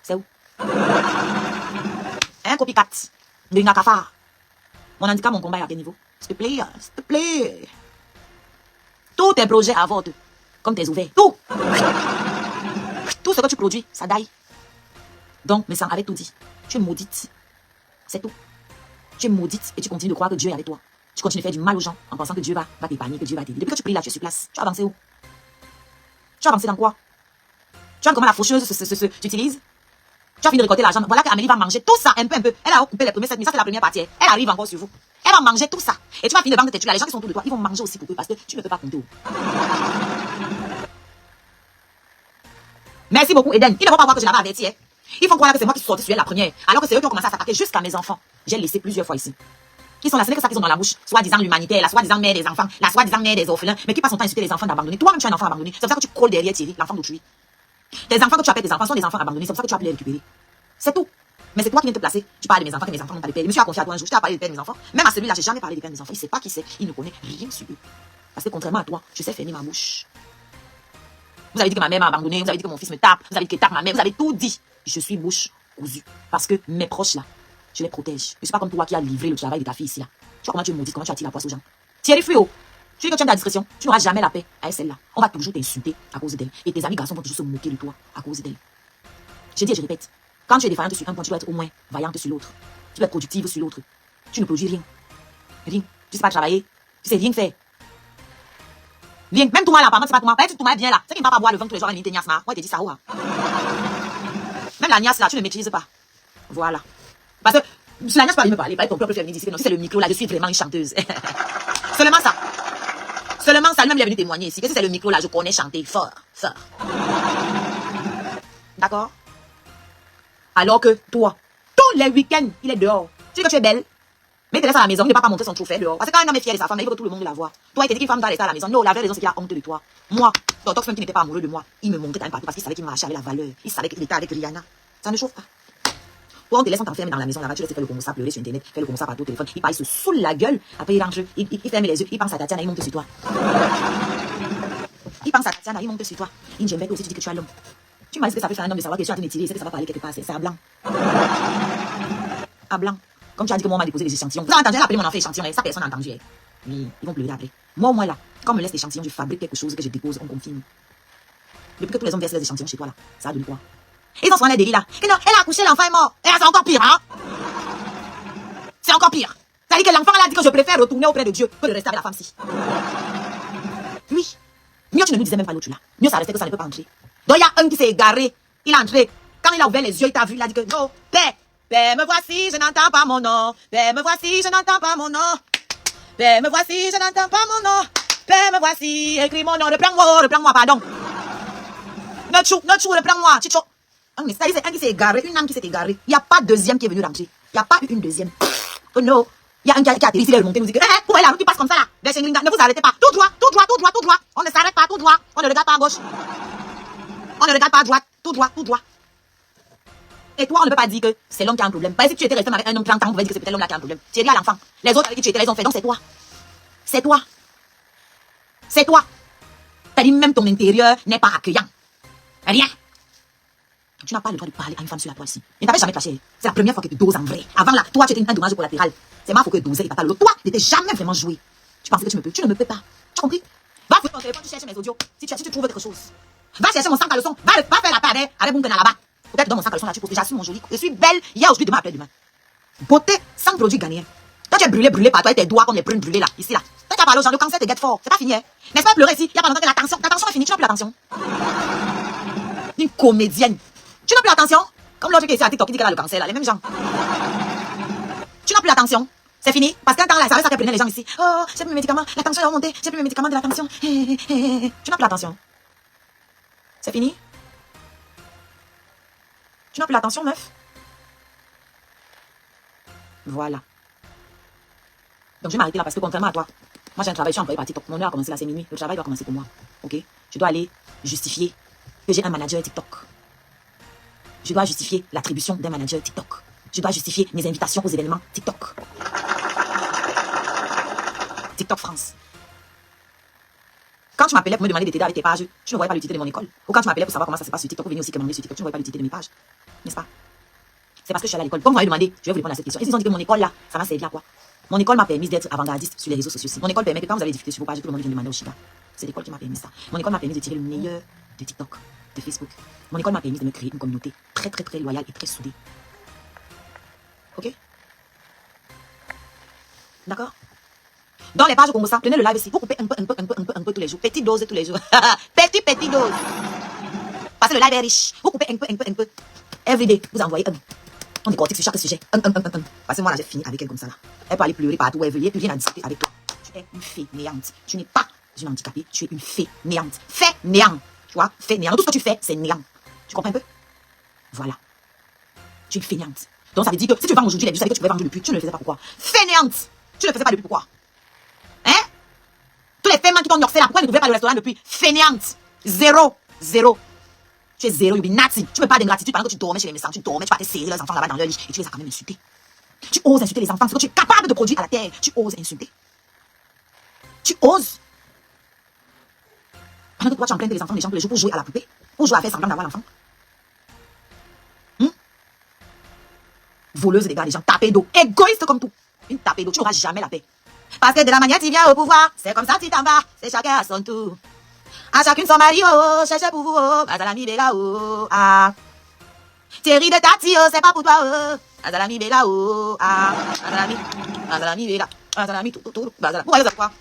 C'est où? Un copycat de une Akafa. Mon handicap, mon combat est à quel niveau? S'il te plaît, s'il te plaît. Tous tes projets avortent, comme tes ouverts. Tout. Tout ce que tu produis, ça daille. Donc, mais sans avec tout dit, tu es maudite. C'est tout. Tu es maudite et tu continues de croire que Dieu est avec toi. Tu continues de faire du mal aux gens en pensant que Dieu va t'épargner, que Dieu va t'aider. Depuis que tu pries là, tu es sur place. Tu as avancé où? Tu as avancé dans quoi? Tu as comment la faucheuse t'utilise? Tu as fini de récolter l'argent. Voilà qu'Amélie va manger tout ça, un peu. Elle a coupé les premiers 7 000. Ça, c'est la première partie. Elle arrive encore sur vous. Elle va manger tout ça. Et tu vas finir de vendre tes trucs là. Les gens qui sont autour de toi, ils vont manger aussi pour eux parce que tu ne peux pas compter. Merci beaucoup, Eden. Il ne faut pas voir que je l'avais averti. Ils font croire que c'est moi qui suis sortie sur elle la première, alors que c'est eux qui ont commencé à s'attaquer jusqu'à mes enfants. J'ai laissé plusieurs fois ici. Qui sont là, ce n'est que ça qu'ils ont dans la bouche. Soi-disant l'humanité, la soi-disant mère des enfants, la soi-disant mère des orphelins, mais qui passe son temps à insulter les enfants d'abandonner. Toi-même, tu es un enfant abandonné. C'est pour ça que tu crawles derrière Thierry, l'enfant d'autrui. Tes enfants que tu appelles tes enfants sont des enfants abandonnés. C'est pour ça que tu as pu les récupérer. C'est tout. Mais c'est toi qui viens te placer. Tu parles de mes enfants, que mes enfants n'ont pas de père. Je me suis confié à toi un jour. Je t'ai parlé des pères de mes enfants. Même à celui-là, j'ai jamais parlé des pères de mes enfants. Il sait pas qui c'est. Il ne connaît rien sur eux. Parce que contrairement à toi, je sais fermer ma bouche. Vous avez dit que ma mère m'a abandonné. Vous avez dit que mon fils me tape. Vous avez dit qu'il tape ma mère. Vous avez tout dit. Je suis bouche cousue. Parce que mes proches là, je les protège. Je ne suis pas comme toi qui a livré le travail de ta fille ici là. Tu vois comment tu me maudis, comment tu attires la poisse aux gens. Thierry Fluo, tu dis que tu aimes ta discrétion. Tu n'auras jamais la paix avec celle-là. On va toujours t'insulter à cause d'elle. Et tes amis garçons vont toujours se moquer de toi à cause d'elle. Je dis et je répète. Quand tu es défaillante sur un point, tu dois être au moins vaillante sur l'autre. Tu dois être productive sur l'autre. Tu ne produis rien. Rien. Tu sais pas travailler. Tu sais rien faire. Rien. Même Touma là, apparemment, c'est pas Touma. Peut-être que Touma est bien là. C'est qu'il ne va pas boire le vin tous les jours à l'unité Nias. Moi, je te dis ça, ouah. Même la Nias là, tu ne maîtrises pas. Voilà. Parce que sur la Nias, il me parler. Pas ton propre féministe ici. Non, si c'est le micro là, je suis vraiment une chanteuse. Seulement ça. Seulement ça, lui-même, il est venu témoigner ici. Que si c'est le micro là, je connais chanter fort. Fort. D'accord? Alors que toi, tous les week-ends, il est dehors. Tu dis que tu es belle, mais il te laisse à la maison, il ne peut pas montrer son trophée dehors. Parce que quand un homme est fier de sa femme, il veut que tout le monde la voie. Toi, il te dit qu'une femme doit rester à la maison. Non, la vraie raison, c'est qu'il a honte de toi. Moi, Tortox, même qui n'était pas amoureux de moi, il me montrait quand même partout parce qu'il savait qu'il marchait avec la valeur. Il savait qu'il était avec Rihanna. Ça ne chauffe pas. Toi, on te laisse, on t'enferme dans la maison là-bas, tu laisses faire le congo pleurer sur internet, faire le congo partout au téléphone. Il parle, il se saoule la gueule. Après, il rentre, il ferme les yeux, il pense à Tatiana, il monte sur toi. Il pense à Tatiana, il monte sur toi. Injembek aussi, tu dis que tu as l'homme. Tu m'as dit que ça peut faire un homme de savoir que tu as été tiré, c'est que ça va parler quelque part, c'est à blanc. À blanc. Comme tu as dit que moi, on m'a déposé des échantillons. Vous avez entendu, appeler mon enfant échantillon, ça personne n'a entendu. Oui, ils vont pleurer après. Moi, au moins là, quand on me laisse l'échantillon, je fabrique quelque chose que je dépose, on confirme. Depuis que tous les hommes versent les échantillons chez toi là, ça a donné quoi? Ils ont souvent les délits là. Que non, elle a accouché, l'enfant est mort. Et là, c'est encore pire, hein? C'est encore pire. C'est-à-dire que l'enfant, elle a dit que je préfère retourner auprès de Dieu que de rester avec la femme-ci. Oui. Mieux, tu ne nous disais même pas l'autre là. Mieux, ça restait que ça ne peut pas entrer. Donc, il y a un qui s'est égaré. Il est entré. Quand il a ouvert les yeux, il t'a vu, il a dit que non, Père, Père, me voici, je n'entends pas mon nom. Père, me voici, je n'entends pas mon nom. Père, me voici, je n'entends pas mon nom. Père, me voici, écris mon nom, reprends-moi, pardon. Notre chou, reprends-moi, Chicho. C'est un qui s'est égaré, une âme qui s'est égarée. Il n'y a pas de deuxième qui est venu rentrer. Il n'y a pas eu une deuxième. Oh non. Il y a un qui a atterri, il est remonté, nous dit que, pourquoi la route qui passe comme ça là? Ne vous arrêtez pas. Tout droit, tout droit, tout droit, tout droit. On ne s'arrête pas, tout droit. On ne regarde pas à gauche. On ne regarde pas à droite. Tout droit, tout droit. Et toi, on ne peut pas dire que c'est l'homme qui a un problème. Parce que si tu étais resté avec un homme 30 ans, on pouvait dire que c'est peut-être l'homme là qui a un problème. Tu es lié à l'enfant. Les autres avec qui tu étais, ils ont fait. Donc c'est toi. C'est toi. C'est toi. C'est-à-dire même ton intérieur n'est pas accueillant. Rien. Tu n'as pas le droit de parler à une femme sur la toile ici. Il ne t'avait jamais caché. C'est la première fois que tu doses en vrai. Avant là, toi, tu étais un dommage collatéral. C'est moi, il faut que doser et pas l'autre. Toi, tu n'étais jamais vraiment joué. Tu pensais que tu me peux. Tu ne me peux pas. Tu as compris? Va fouiller ton téléphone, tu cherches mes audios. Si tu trouves quelque chose. Va chercher mon sang à leçon. Va faire la paix avec Bunkana là-bas. Peut-être dans mon sang à leçon là, tu poses. J'assume mon joli. Je suis belle hier, aujourd'hui, demain, après-demain. Beauté sans produit gagné. Toi, tu es brûlé par toi et tes doigts comme les prunes brûlées là, ici là. Toi, tu as parlé aux gens, le cancer te guette fort. C'est pas fini, hein. N'est-ce pas pleurer ici? Il y a pas longtemps que la tension est finie. Tu n'as plus la tension. Une comédienne. Tu n'as plus l'attention? Comme l'autre qui est ici à TikTok qui dit qu'elle a le cancer là, les mêmes gens. Tu n'as plus l'attention? C'est fini? Parce qu'un temps là, ça prenait les gens ici. Oh, j'ai plus mes médicaments, la tension est remontée, j'ai plus mes médicaments de la tension. Tu n'as plus l'attention. C'est fini? Tu n'as plus l'attention, meuf? Voilà. Donc je vais m'arrêter là parce que contrairement à toi, moi j'ai un travail, je suis employé par TikTok. Mon heure a commencé là, c'est minuit. Le travail doit commencer pour moi. Ok? Je dois aller justifier que j'ai un manager TikTok. Je dois justifier l'attribution d'un manager TikTok. Je dois justifier mes invitations aux événements TikTok. TikTok France. Quand tu m'appelais pour me demander de t'aider avec tes pages, tu ne voyais pas l'utilité de mon école. Ou quand tu m'appelais pour savoir comment ça se passe sur TikTok, pour venir aussi commander sur TikTok, tu ne voyais pas l'utilité de mes pages. N'est-ce pas? C'est parce que je suis allée à l'école. Comme vous m'avez demandé, je vais vous répondre à cette question. Et ils ont dit que mon école là, ça m'a servi à quoi? Mon école m'a permis d'être avant-gardiste sur les réseaux sociaux. Mon école permet que quand vous avez difficulté sur vos pages, tout le monde vient demander au Chica. C'est l'école qui m'a permis ça. Mon école m'a permis de tirer le meilleur de TikTok, de Facebook. Mon école m'a permis de me créer une communauté très très très loyale et très soudée. Ok? D'accord? Dans les pages Congo, prenez le live ici. Vous coupez un peu tous les jours. Petite dose tous les jours. Petite dose. Parce que le live est riche. Vous coupez un peu. Everyday, vous envoyez un. On décortique sur chaque sujet. Parce que moi là, j'ai fini avec elle comme ça là. Elle peut aller pleurer partout où elle veut. Il n'y a plus rien à discuter avec toi. Tu es une fée néante. Tu n'es pas une handicapée. Tu es une fée néante. Fée néant. Tu vois? Fée néant. Tout ce que tu fais, c'est néant. Tu comprends un peu? Voilà. Tu es fainéante. Donc ça veut dire que si tu vends aujourd'hui les bus, ça veut dire que tu pouvais vendre depuis. Tu ne le faisais pas pourquoi? Fainéante. Tu ne le faisais pas depuis pourquoi? Hein? Tous les femmes qui t'ont noxé là, pourquoi ils ne pouvaient pas le restaurant depuis? Fainéante. Zéro. Zéro. Tu es zéro, you be nazi. Tu me parles d'ingratitude pendant que tu dormais chez les médecins, tu dormais, tu partais serrer les enfants là-bas dans leur lit et tu les as quand même insultés. Tu oses insulter les enfants, ce que tu es capable de produire à la terre. Tu oses insulter. Tu oses. Pendant que toi tu en plains les enfants des gens tous les jours pour jouer à la poupée, pour jouer à faire semblant d'avoir l'enfant. Voleuse des gars, des gens tapés d'eau, égoïste comme tout. Une tapée d'eau, tu n'auras jamais la paix. Parce que de la manière tu viens au pouvoir, c'est comme ça tu t'en vas, c'est chacun à son tour. À chacune son mari, oh, cherchez pour vous, oh, Azalami Bella, oh, ah. Thierry de Tati, oh, c'est pas pour toi, oh, Azalami Bella, oh, ah. Azalami Bella, Azalami tout, Bazala. Pourquoi c'est pourquoi?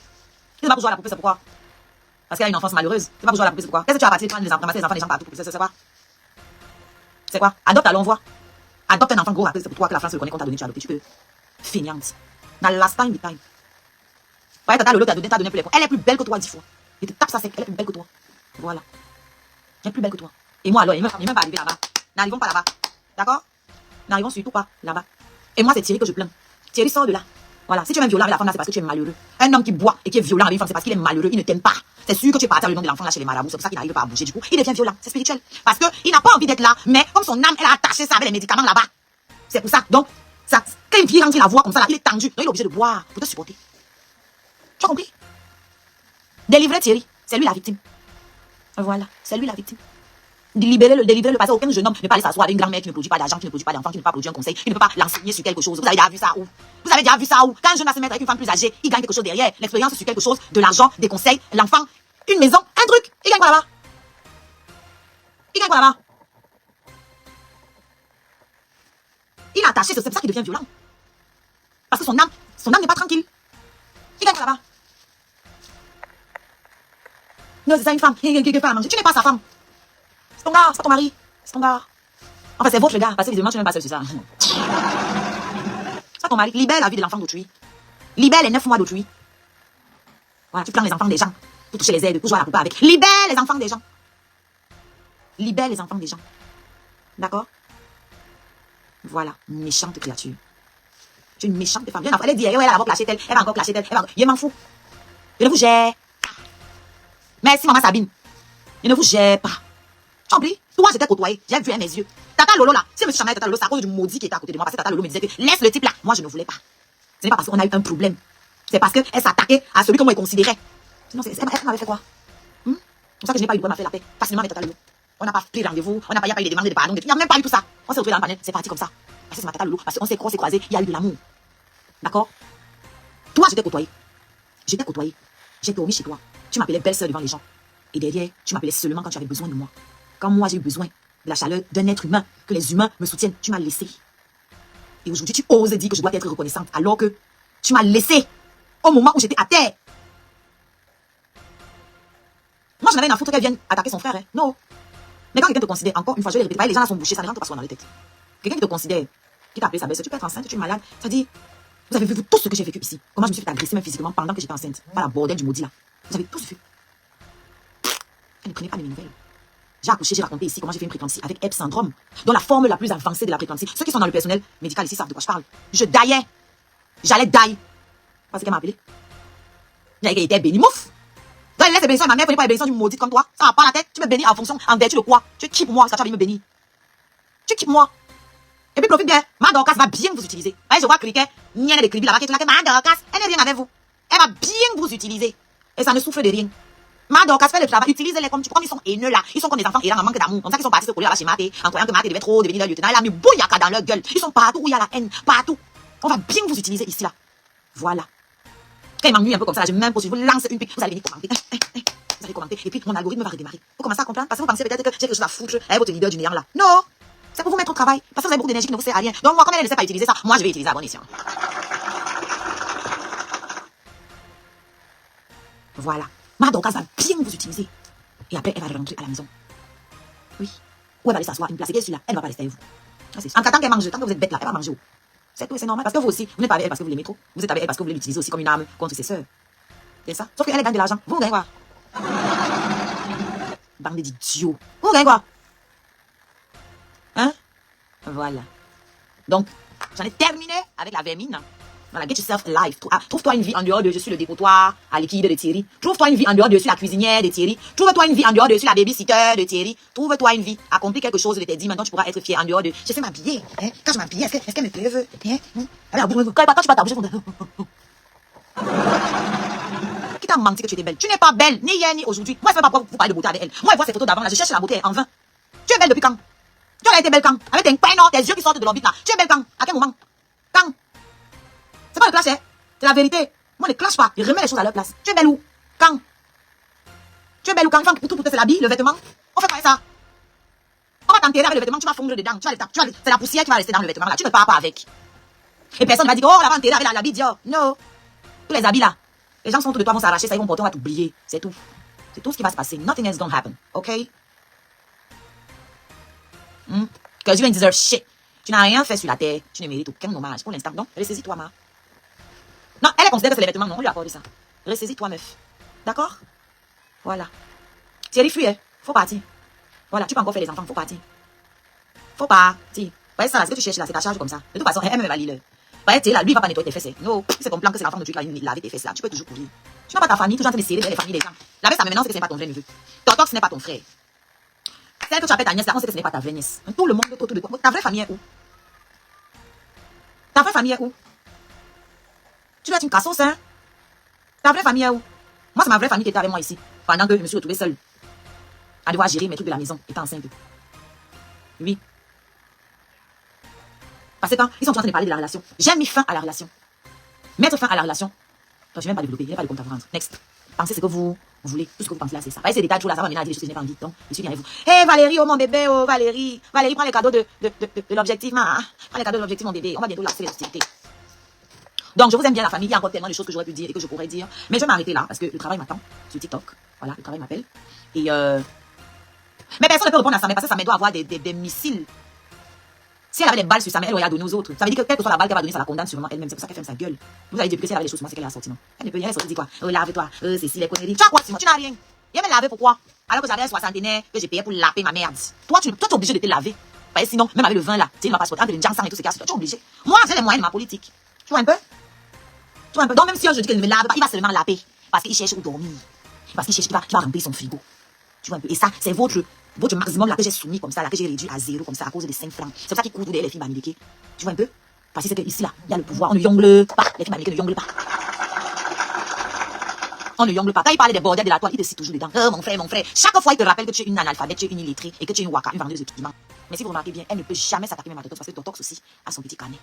C'est pas pour jouer à la poupée, c'est pourquoi? Parce qu'elle a une enfance malheureuse. C'est pas pour jouer à la poupée, c'est pourquoi? Qu'est-ce que tu as parti prendre ramasser les enfants des gens partout? C'est quoi? C'est quoi? Adopte, allons voir. Adopte un enfant gros, c'est pour toi que la France reconnaît qu'on t'a donné, tu as adopté, tu peux. Fainéante. Dans la last time, the time. Ouais, tata Lolo t'a donné plus les points. Elle est plus belle que toi 10 fois. Et te tape ça sec, elle est plus belle que toi. Voilà. Elle est plus belle que toi. Et moi alors, il ne même pas arriver là-bas. N'arrivons pas là-bas. D'accord? N'arrivons surtout pas là-bas. Et moi, c'est Thierry que je plains. Thierry, sort de là. Voilà. Si tu es même violent avec la femme là, c'est parce que tu es malheureux. Un homme qui boit et qui est violent avec une femme, c'est parce qu'il est malheureux, il ne t'aime pas. C'est sûr que tu es parti à le nom de l'enfant là chez les marabouts, c'est pour ça qu'il n'arrive pas à bouger. Du coup, il devient violent. C'est spirituel. Parce qu'il n'a pas envie d'être là, mais comme son âme, elle a attaché ça avec les médicaments là-bas. C'est pour ça. Donc, ça, quand il rentre la voix comme ça, là, il est tendu. Donc, il est obligé de boire pour te supporter. Tu as compris? Délivrer Thierry, c'est lui la victime. Voilà, c'est lui la victime. Délivrer le passé. Aucun jeune homme ne peut aller s'asseoir avec une grand-mère qui ne produit pas d'argent, qui ne produit pas d'enfant, qui ne peut pas produire un conseil, qui ne peut pas l'enseigner sur quelque chose. Vous avez déjà vu ça où? Vous avez déjà vu ça où? Quand un jeune va se mettre avec une femme plus âgée, il gagne quelque chose derrière. L'expérience sur quelque chose, de l'argent, des conseils, l'enfant, une maison, un truc. Il gagne quoi là-bas? Il gagne quoi là-bas? Il est attaché, c'est pour ça qu'il devient violent. Parce que son âme n'est pas tranquille. Il gagne quoi là-bas? Non, c'est ça une femme. Qui fait à manger. Tu n'es pas sa femme. C'est ton gars, c'est pas ton mari. C'est ton gars. Enfin, c'est votre gars, parce que évidemment, tu n'es même pas seul sur ça. C'est pas ton mari. Libère la vie de l'enfant d'autrui. Libère les 9 mois d'autrui. Voilà, tu prends les enfants des gens pour toucher les aides, pour jouer à la poupée avec. Libère les enfants des gens. Libère les enfants des gens. D'accord? Voilà, méchante créature. Tu es une méchante femme. Elle est dit, elle va encore clasher tel, elle va encore clasher tel, je m'en fous. Je ne vous gère. Merci, maman Sabine. Je ne vous gère pas. Tu as oublié? Toi, j'étais côtoyée. J'ai vu à mes yeux. Tata Lolo, là. Si je me suis jamais Tata Lolo, c'est à cause du maudit qui était à côté de moi. Parce que Tata Lolo me disait que laisse le type là. Moi, je ne voulais pas. Ce n'est pas parce qu'on a eu un problème. C'est parce qu'elle s'attaquait à celui que moi, je considérais. Sinon, elle m'avait fait quoi? C'est pour ça que je n'ai pas eu le droit de me faire la paix. Facilement avec Tata Lolo. On n'a pas pris rendez-vous. On n'a pas eu des demandes de pardon. Il n'y a même pas eu tout ça. On s'est retrouvés dans le panel. C'est parti comme ça. Parce que c'est ma Tata Lolo. Parce qu'on s'est croisés. Il y a eu de l'amour. D'accord? Toi, j'étais côtoyée. J'étais côtoyée. J'ai dormi chez toi. Tu m'appelais belle-sœur devant les gens. Et derrière, tu m'appelais seulement quand tu avais besoin de moi. Quand moi, j'ai eu besoin de la chaleur d'un être humain, que les humains me soutiennent, tu m'as laissé. Et aujourd'hui, tu oses dire que je dois être reconnaissante, alors que tu m'as laissé au moment où j'étais à terre. Moi, je n'avais rien à foutre qu'elle vienne attaquer son frère. Hein. Non. Mais quand quelqu'un te considère, encore une fois, je vais le répéter, les gens là sont bouchés, ça ne rentre pas souvent dans les têtes. Quelqu'un qui te considère, qui t'a appelé sa belle, tu peux être enceinte, tu es malade. Ça dit, vous avez vu tout ce que j'ai vécu ici. Comment je me suis fait agresser même physiquement pendant que j'étais enceinte. Pas la bordel du maudit là. Vous avez tout vu. Elle ne prenait pas mes nouvelles. J'ai accouché, j'ai raconté ici comment j'ai fait une préclampsie avec Ebb syndrome, dont la forme la plus avancée de la préclampsie. Ceux qui sont dans le personnel médical ici savent de quoi je parle. Je daillais. J'allais die. Parce qu'elle m'a appelé. J'avais été béni, mouf. Donc elle laisse les bénédictions à ma mère, prenez pas les bénédictions du maudit comme toi. Ça va pas la tête. Tu me bénis en fonction, en vertu de quoi? Tu kiffes moi, parce que tu as me bénir. Tu kiffes moi. Et puis profite bien. Ma Dorcas va bien vous utiliser. Ouais, je vois cliquer. Nienne de cribi là-bas qui est là que ma Dorcas, elle n'est rien avec vous. Elle va bien vous utiliser. Et ça ne souffre de rien. Ma Dorcas fait le travail, utilise-les comme tu crois, ils sont haineux là. Ils sont comme des enfants errants en manque d'amour. Comme ça qu'ils sont partis se couler là chez Maté, en croyant que Maté devait trop devenir leur lieutenant. Elle a mis bouillaka dans leur gueule. Ils sont partout où il y a la haine. Partout. On va bien vous utiliser ici là. Voilà. Quand il m'ennuie un peu comme ça, là, je même pas si je vous lance une pique. Vous allez venir commenter. Vous allez commenter. Et puis mon algorithme va redémarrer. Vous commencez à comprendre. Parce que vous pensez peut-être que j'ai quelque chose à foutre avec votre leader du néant là. Non. C'est pour vous mettre au travail. Parce que vous avez beaucoup d'énergie qui ne vous sert à rien. Donc moi, comme elle ne sait pas utiliser ça, moi je vais utiliser à bon escient. Voilà. Ma Dorcas va bien vous utiliser. Et après, elle va rentrer à la maison. Oui. Ou elle va aller s'asseoir, une place. Et qu'elle est là, elle ne va pas rester avec vous. En tant qu'elle mange, tant que vous êtes bête là, elle va manger. C'est tout, c'est normal. Parce que vous aussi, vous n'êtes pas avec elle parce que vous l'aimez trop. Vous êtes avec elle parce que vous voulez l'utiliser aussi comme une arme contre ses sœurs. C'est ça. Sauf qu'elle gagne de l'argent. Vous gagnez quoi? Bande d'idiots. Vous gagnez quoi? Hein? Voilà. Donc, j'en ai terminé avec la vermine. Voilà, get yourself a life. Trouve-toi une vie en dehors de je suis le dépotoir à liquide de Thierry. Trouve-toi une vie en dehors de je suis la cuisinière de Thierry. Trouve-toi une vie en dehors de je suis la babysitter de Thierry. Trouve-toi une vie. Accomplis quelque chose de tes dits. Maintenant, tu pourras être fier en dehors de je sais m'habiller. Hein? Quand je m'habille, est-ce qu'elle me plaît? Quand tu vas t'habiller, qui t'a menti que tu étais belle? Tu n'es pas belle, ni hier ni aujourd'hui. Moi, je ne sais pas pourquoi vous parlez de beauté avec elle. Moi, je vois ces photos d'avant là. Je cherche la beauté en vain. Tu es belle depuis quand? Tu as été belle quand? Avec tes yeux qui sortent de l'orbite là. Tu es belle quand? À quel moment? Quand? C'est pas le clash, hein? C'est la vérité. Moi, ne clash pas. Je remets les choses à leur place. Tu es belle où? Quand? Tu es belle où quand? Tout pour te faire l'habit, le vêtement. On fait pas ça. On va t'enterrer avec le vêtement, tu vas fondre dedans. C'est la poussière qui va rester dans le vêtement là. Tu ne pars pas avec. Et personne ne va dire, oh, on va enterrer avec l'habit Dior. Non. Tous les habits là. Les gens sont autour de toi, vont s'arracher, ça, ils vont porter, on va t'oublier. C'est tout. C'est tout ce qui va se passer. Nothing else gonna happen. OK? Because you ain't deserve shit. Tu n'as rien fait sur la terre. Tu ne mérites aucun hommage pour l'instant. Donc, ressaisis-toi, ma. Non, elle considère que c'est les vêtements. Non, on lui accorde ça. Ressaisis-toi, meuf. D'accord? Voilà. Thierry, fuis, hein. Faut partir. Voilà, tu peux encore faire les enfants. Faut partir. Faut partir. Ouais, ça, là, ce que tu cherches là, c'est ta charge comme ça. De toute façon, elle me va lire. Ouais, tu es là, lui, il va pas nettoyer tes fesses. Non, c'est ton plan que c'est l'enfant de Dieu qui va laver tes fesses là. Tu peux toujours courir. Tu n'as pas ta famille, toujours en train de serrer les familles des gens. La baisse, ça, mais maintenant, c'est que ce n'est pas ton vrai neveu. Tortox, ce n'est pas ton frère. Celle que tu appelles ta nièce là, on sait que ce n'est pas ta vraie nièce. Tout le monde autour de toi. Ta vraie famille est où? Ta vraie famille est où? Tu dois être une cassos, hein? Ta vraie famille est où? Moi, c'est ma vraie famille qui était avec moi ici. Pendant que je me suis retrouvée seule. À devoir gérer mes trucs de la maison, étant enceinte. Oui. Parce que quand ils sont en train de parler de la relation, j'ai mis fin à la relation. Mettre fin à la relation. Je ne vais même pas développer, il n'y a pas de compte à vous rendre. Next. Pensez ce que vous voulez. Tout ce que vous pensez là, c'est ça. Ces détails, tout là, ça va mener à dire des choses que je n'ai pas envie. Donc, je suis bien avec vous. Hé, Valérie, oh mon bébé, oh Valérie. Valérie, prends les cadeaux de l'objectif, ma. Prends les cadeaux de l'objectif, mon bébé. On va bientôt lancer les hostilités. Donc, je vous aime bien, la famille. Il y a encore tellement de choses que j'aurais pu dire et que je pourrais dire. Mais je vais m'arrêter là parce que le travail m'attend sur TikTok. Voilà, le travail m'appelle. Et mais personne ne peut répondre à ça, mais parce que ça doit avoir des missiles. Si elle avait des balles sur sa main, elle aurait donné aux autres. Ça veut dire que quelle que soit la balle qu'elle va donner, ça la condamne sûrement elle-même. C'est pour ça qu'elle ferme sa gueule. Vous allez dire que si elle avait des choses, moi, c'est qu'elle a sorti, non? Elle ne peut rien sortir, dit quoi? Oh, lave-toi. C'est si les conneries. Tu as quoi, Simon? Tu n'as rien. Il me laver pourquoi? Alors que j'avais un soixantenaire que j'ai payé pour laver ma merde. Toi, tu es obligé de te laver. Parce que sinon, même avec le vin là, tu sais, il va pas se entre le Jansang et tout ce qu'il y a sur toi. Tu es obligé. Moi, j'ai les moyens de ma politique. Tu vois un peu? Tu vois un peu? Donc, même si je dis qu'il ne me lave pas, il va seulement laver. Parce qu'il cherche où dormir. Parce qu'il cherche, il va remplir son frigo. Tu vois un peu? Et ça, c'est votre maximum là que j'ai soumis comme ça, là que j'ai réduit à 0 comme ça à cause des 5 francs. C'est pour ça qu'il coûte les filles américaines. Tu vois un peu? Parce que c'est que ici là, il y a le pouvoir. On ne jongle pas. Les filles américaines ne jonglent pas. On ne jongle pas. Quand il parle des bordels de la toile, il te cite toujours dedans. Oh mon frère, mon frère. Chaque fois, il te rappelle que tu es une analphabète, tu es une illettrée et que tu es une waka, une vendeuse de piments. Mais si vous remarquez bien, elle ne peut jamais s'attaquer même à Totox parce que Totox aussi a son petit carnet.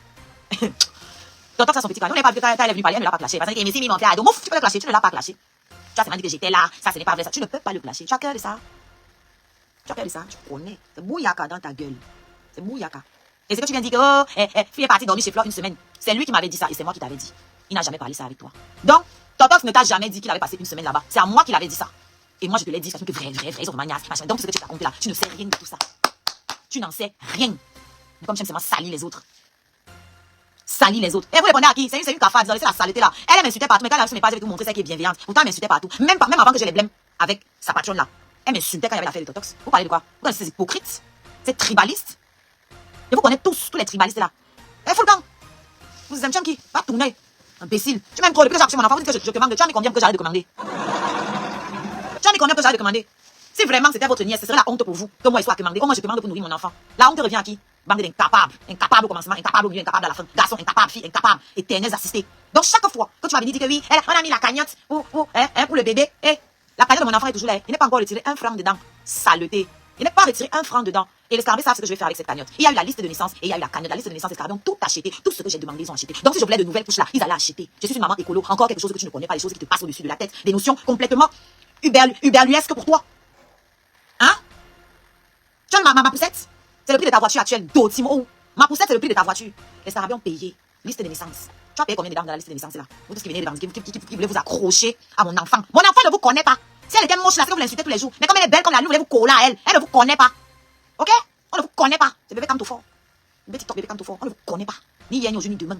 Totox a son petit carnet. On n'est pas vu quand elle est venue parler, elle ne l'a pas clashé. Parce que mais si mon frère, donc, tu peux le clasher, tu ne l'as pas clashé. Tu as seulement dit que j'étais là, ça ce n'est pas vrai, ça. Tu ne peux pas le clasher. Tu as cœur de ça. Tu as peur de ça, tu connais. C'est bouillaka dans ta gueule. C'est bouillaka. Et c'est que tu viens dire que, oh, fille est partie dormir chez Flore une semaine. C'est lui qui m'avait dit ça et c'est moi qui t'avais dit. Il n'a jamais parlé ça avec toi. Donc, Totox ne t'a jamais dit qu'il avait passé une semaine là-bas. C'est à moi qu'il avait dit ça. Et moi, je te l'ai dit, parce que vrai, ils sont maniaques, machin. Donc, tout ce que tu racontes là, tu ne sais rien de tout ça. Tu n'en sais rien. Comme j'aime seulement salir les autres. Salir les autres. Et vous répondez à qui? C'est une cafard, c'est la saleté là. Elle m'insultait partout, mais quand elle a su mes pages, elle veut vous montrer celle qui est bienveillante. Pourtant, elle m'insultait partout. Même avant que je les blâme avec sa patronne là. Elle m'insultait quand il y avait l'affaire de Totox. Vous parlez de quoi? Vous connaissez ces hypocrites? C'est tribaliste. Et vous connaissez tous les tribalistes là. Eh, faut le camp. Vous aimez qui? Pas tourner. Imbécile. Tu m'aimes trop. Depuis que j'ai accouché mon enfant, vous dites que je commande. Tu as mis combien que j'arrête de commander? Tu as mis combien que j'arrête de commander? Si vraiment c'était votre nièce, ce serait la honte pour vous que moi je sois commandé. Comment je commande pour nourrir mon enfant? La honte revient à qui? Bande d'incapables. Incapables au commencement, incapables au milieu, incapables à la fin. Garçon, incapable, fille, incapable, éternels assistés. Donc chaque fois que tu m'as dit que oui, on a mis la cagnotte pour le bébé, la cagnotte de mon enfant est toujours là. Il n'est pas encore retiré un franc dedans. Saleté. Il n'est pas retiré un franc dedans. Et les scarabées savent ce que je vais faire avec cette cagnotte. Il y a eu la liste de naissance et il y a eu la cagnotte. La liste de naissance, les scarabées ont tout acheté. Tout ce que j'ai demandé, ils ont acheté. Donc si je voulais de nouvelles couches là, ils allaient acheter. Je suis une maman écolo. Encore quelque chose que tu ne connais pas, des choses qui te passent au-dessus de la tête. Des notions complètement uberluesques pour toi. Hein? Tu as ma poussette? C'est le prix de ta voiture actuelle. Dotimo. Ma poussette, c'est le prix de ta voiture. Les scarabées ont payé. Liste de naissance. Tu as payé combien de dames dans la liste de naissance là? Vous tous qui venez de qui voulez vous accrocher à mon enfant. Mon enfant ne vous connaît pas. Si elle était moche là, c'est que vous l'insultez tous les jours. Mais comme elle est belle comme la nuit, vous voulez vous coller à elle. Elle ne vous connaît pas. Ok? On ne vous connaît pas. C'est bébé Cantofort. Bébé TikTok, bébé Cantofort. On ne vous connaît pas. Ni hier, ni aujourd'hui, ni demain.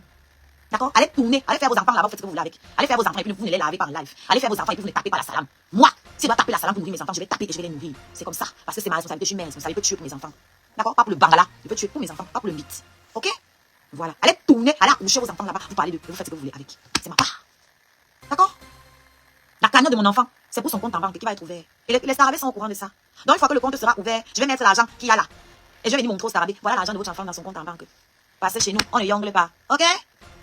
D'accord? Allez tourner. Allez faire vos enfants là-bas, faites ce que vous voulez avec. Allez faire vos enfants et puis vous ne les lavez pas en live. Allez faire vos enfants et puis vous ne tapez pas la salam. Moi, si je dois taper la salam pour nourrir mes enfants, je vais taper et je vais les nourrir. C'est comme ça. Parce que c'est ma responsabilité. Je suis ma responsabilité. Je peux tuer pour mes enfants. D'accord? Pas pour le bangala. Je peux tuer pour mes enfants, pas pour le mythe. Ok? Voilà. Allez tourner, allez accoucher vos enfants là-bas. Vous parlez de, vous faites ce que vous voulez avec. C'est ma part. D'accord? La cagnotte de mon enfant, c'est pour son compte en banque qui va être ouvert. Et les Scarabées sont au courant de ça. Donc, une fois que le compte sera ouvert, je vais mettre l'argent qu'il y a là. Et je vais venir montrer aux Scarabées. Voilà l'argent de votre enfant dans son compte en banque. Passez chez nous, on ne yongle pas. Ok?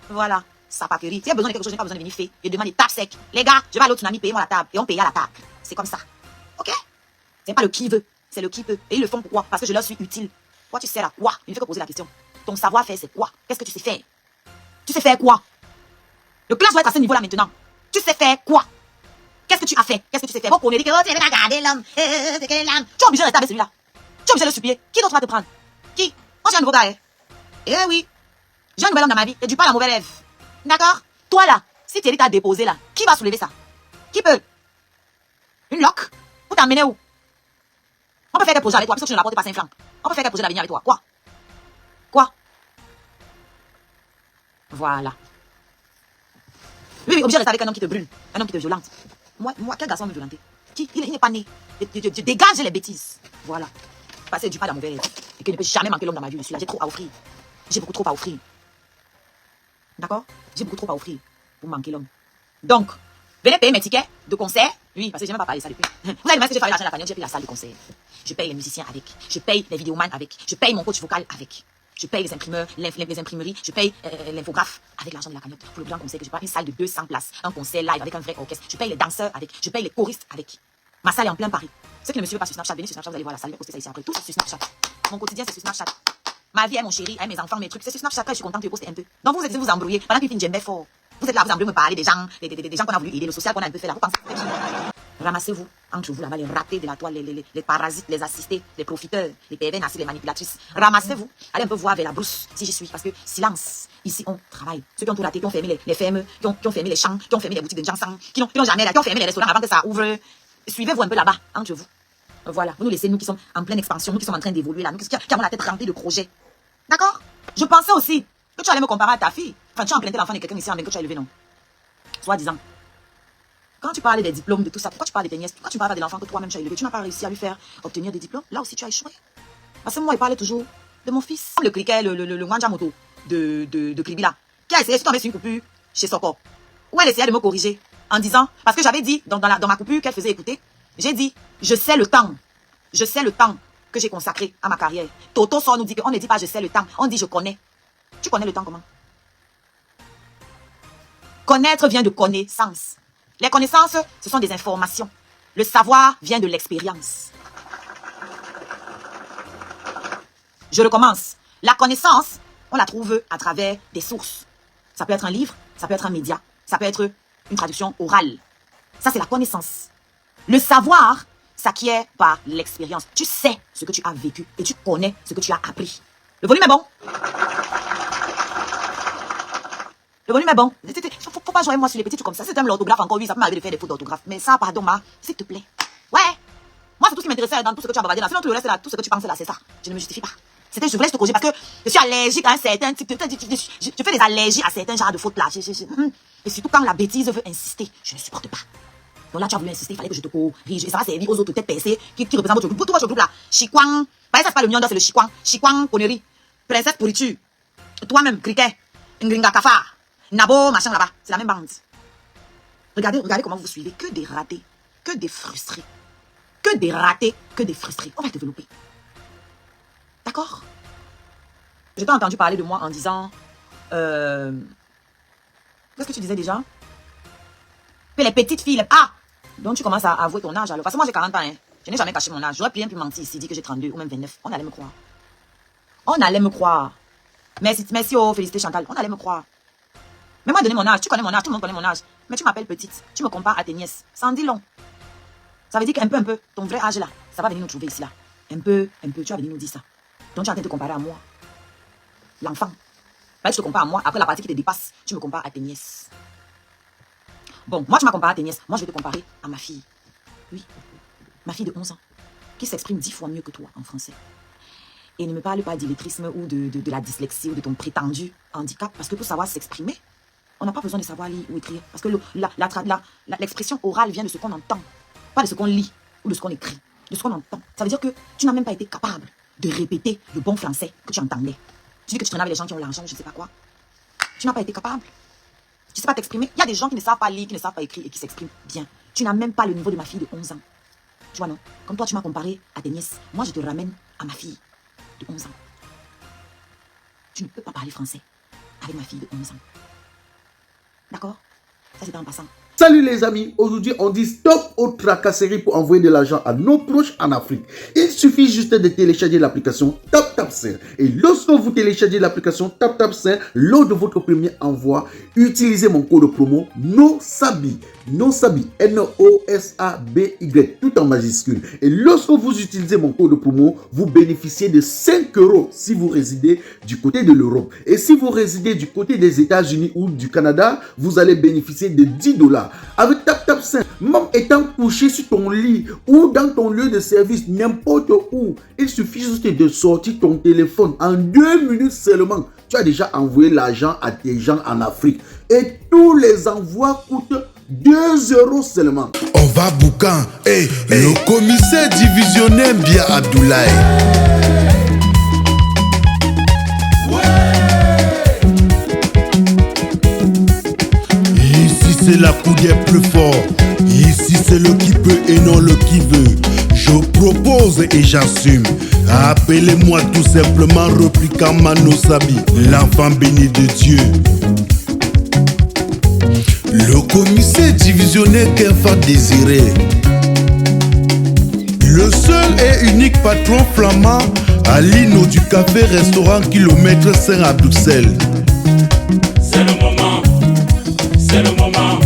Voilà. Ça paquerie. Si il y a besoin de quelque chose, je n'ai pas besoin de venir faire. Je demande des tapes secs. Les gars, je vais à l'autre tsunami, payez-moi la table. Et on paye à la table. C'est comme ça. Ok? C'est pas le qui veut, c'est le qui peut. Et ils le font pourquoi? Parce que je leur suis utile. Toi, tu sais là quoi? Il ne fait que poser la question. Ton savoir-faire, c'est quoi? Qu'est-ce que tu sais faire? Tu sais faire quoi? Le classe doit être à ce niveau-là maintenant. Tu sais faire quoi? Qu'est-ce que tu as fait? Qu'est-ce que tu sais faire? On dit que tu vas garder l'homme. C'est quel l'homme? Tu es obligé de rester avec celui-là. Tu es obligé de le supplier. Qui d'autre va te prendre? Qui? Moi, j'ai un nouveau gars, hein? Eh oui. J'ai un nouvel homme dans ma vie. Et du pas la mauvaise élève. D'accord? Toi là, si Thierry t'a déposé là, qui va soulever ça? Qui peut? Une loque? Pour t'emmener où? On peut faire des projets avec toi, puisque tu ne rapportes pas 5 francs. On peut faire des projets d'avenir avec toi. Quoi? Quoi? Voilà. Oui, oui, obligé de rester avec un homme qui te brûle, un homme qui te violente. Moi, quel garçon me violenter? Qui? Il n'est pas né. Je dégage les bêtises. Voilà. Passer du pas dans mauvais et qu'il ne peut jamais manquer l'homme dans ma vie. Je suis là, j'ai trop à offrir. J'ai beaucoup trop à offrir. D'accord? J'ai beaucoup trop à offrir pour manquer l'homme. Donc, venez payer mes tickets de concert. Oui, parce que je n'ai même pas parlé ça depuis. Vous allez me dire que j'ai parlé l'argent de la cagnotte, j'ai pris la salle de concert. Je paye les musiciens avec. Je paye les vidéomans avec. Je paye mon coach vocal avec. Je paye les imprimeurs, les imprimeries. Je paye l'infographe avec l'argent de la cagnotte. Pour le grand concert que je prends une salle de 200 places. Un concert live avec un vrai orchestre. Je paye les danseurs avec. Je paye les choristes avec. Ma salle est en plein Paris. Ceux qui ne me suivent pas sur Snapchat, venez sur Snapchat, vous allez voir la salle. Je vais poster ça ici après. Tout sur Snapchat. Mon quotidien, c'est sur Snapchat. Ma vie est mon chéri, mes enfants, mes trucs. C'est sur Snapchat que je suis contente de poster un peu. Donc vous êtes vous embrouillez. Pendant qu'il fait une djembé fort. Vous êtes là, vous embrouillez me parler des gens qu'on a voulu aider, le social qu'on a un peu fait là. Vous pensez que ramassez-vous entre vous là-bas, les ratés de la toile, les parasites, les assistés, les profiteurs, les pervers narcissiques, les manipulatrices. Ramassez-vous. Allez un peu voir vers la brousse si j'y suis. Parce que silence, ici on travaille. Ceux qui ont tout raté, qui ont fermé les fermes, qui ont fermé les champs, qui ont fermé les boutiques de Jansan, qui n'ont jamais là, qui ont fermé les restaurants avant que ça ouvre. Suivez-vous un peu là-bas, entre vous. Voilà, vous nous laissez, nous qui sommes en pleine expansion, nous qui sommes en train d'évoluer là, nous qui avons la tête remplie de projets. D'accord? Je pensais aussi que tu allais me comparer à ta fille. Enfin, tu as implanté l'enfant de quelqu'un ici en que tu as élevé, non? Soi-disant. Quand tu parlais des diplômes, de tout ça, pourquoi tu parles de tes nièces? Pourquoi tu parles pas de l'enfant que toi-même tu as élevé? Tu n'as pas réussi à lui faire obtenir des diplômes? Là aussi, tu as échoué. Parce que moi, il parlait toujours de mon fils. Le criquet, le Wanja Moto de Kribila, qui a essayé de tomber sur une coupure chez Soko. Où elle essayait de me corriger en disant, parce que j'avais dit dans ma coupure qu'elle faisait écouter, j'ai dit, je sais le temps que j'ai consacré à ma carrière. Toto sort nous dit qu'on ne dit pas je sais le temps, on dit je connais. Tu connais le temps comment? Connaître vient de connaissance. Les connaissances, ce sont des informations. Le savoir vient de l'expérience. Je recommence. La connaissance, on la trouve à travers des sources. Ça peut être un livre, ça peut être un média, ça peut être une traduction orale. Ça, c'est la connaissance. Le savoir s'acquiert par l'expérience. Tu sais ce que tu as vécu et tu connais ce que tu as appris. Le volume est bon? Le volume est bon. Faut pas jouer moi sur les petits trucs comme ça. C'est un l'orthographe encore, oui, ça peut m'arriver de faire des fautes d'orthographe. Mais ça, pardon, s'il te plaît. Ouais. Moi, c'est tout ce qui m'intéressait dans tout ce que tu as bavardé là. Sinon, tout le reste là, tout ce que tu penses là, c'est ça. Je ne me justifie pas. Je voulais juste te corriger parce que je suis allergique à un certain type. Je fais des allergies à certains genres de fautes là. Et surtout quand la bêtise veut insister, je ne supporte pas. Donc là, tu as voulu insister, il fallait que je te corrige. Et ça va servir aux autres têtes percées qui représentent votre groupe. Pour tout votre groupe là. Chikwang. Bah, ça, c'est pas le mien, c'est le Chikwang. Chikwang, connerie. Princesse pourriture. Toi-même, criquet. Ngringa Kafar. Nabo, machin là-bas. C'est la même bande. Regardez comment vous suivez. Que des ratés. Que des frustrés. Que des ratés. Que des frustrés. On va développer. D'accord? Je t'ai entendu parler de moi en disant... Qu'est-ce que tu disais déjà? Que les petites filles... Ah! Donc tu commences à avouer ton âge alors. Parce que moi j'ai 40 ans. Hein. Je n'ai jamais caché mon âge. J'aurais bien pu mentir ici, dire que j'ai 32 ou même 29. On allait me croire. On allait me croire. Merci, oh, félicité Chantal. On allait me croire. Mais moi, donner mon âge. Tu connais mon âge. Tout le monde connaît mon âge. Mais tu m'appelles petite. Tu me compares à tes nièces. Ça en dit long. Ça veut dire qu'un peu, ton vrai âge là, ça va venir nous trouver ici là. Un peu, tu vas venir nous dire ça. Donc tu es en train de te comparer à moi. L'enfant. Tu te compares à moi. Après la partie qui te dépasse, tu me compares à tes nièces. Bon, moi tu m'as comparé à tes nièces. Moi je vais te comparer à ma fille. Oui. Ma fille de 11 ans. Qui s'exprime 10 fois mieux que toi en français. Et ne me parle pas d'illettrisme ou de la dyslexie ou de ton prétendu handicap. Parce que pour savoir s'exprimer, on n'a pas besoin de savoir lire ou écrire. Parce que l'expression orale vient de ce qu'on entend. Pas de ce qu'on lit ou de ce qu'on écrit. De ce qu'on entend. Ça veut dire que tu n'as même pas été capable de répéter le bon français que tu entendais. Tu dis que tu traînes avec les gens qui ont l'argent, je ne sais pas quoi. Tu n'as pas été capable. Tu ne sais pas t'exprimer. Il y a des gens qui ne savent pas lire, qui ne savent pas écrire et qui s'expriment bien. Tu n'as même pas le niveau de ma fille de 11 ans. Tu vois, non? Comme toi, tu m'as comparé à tes nièces. Moi, je te ramène à ma fille de 11 ans. Tu ne peux pas parler français avec ma fille de 11 ans. D'accord? Ça, c'est en passant. Salut les amis, aujourd'hui on dit stop aux tracasseries pour envoyer de l'argent à nos proches en Afrique. Il suffit juste de télécharger l'application TapTapSend. Et lorsque vous téléchargez l'application TapTapSend, lors de votre premier envoi, utilisez mon code promo NOSABI. NOSABI, N-O-S-A-B-Y, tout en majuscule. Et lorsque vous utilisez mon code promo, vous bénéficiez de 5 € si vous résidez du côté de l'Europe. Et si vous résidez du côté des États-Unis ou du Canada, vous allez bénéficier de 10 $. Avec TapTapSend, même étant couché sur ton lit ou dans ton lieu de service, n'importe où, il suffit juste de sortir ton téléphone en 2 minutes seulement. Tu as déjà envoyé l'argent à tes gens en Afrique. Et tous les envois coûtent 2 € seulement. On va boucan. Le commissaire divisionnaire Bia Abdoulaye. Ici c'est la coudière plus fort. Ici c'est le qui peut et non le qui veut. Je propose et j'assume. Appelez-moi tout simplement Replica Manosabi, l'enfant béni de Dieu. Le commissaire divisionnaire qu'enfant désiré. Le seul et unique patron flamand à l'Ino du café-restaurant kilomètre 5 à Bruxelles. C'est le moment, c'est le moment,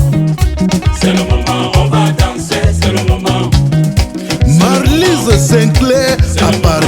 c'est le moment, on va danser, c'est le moment. Marlise Sinclair à Paris.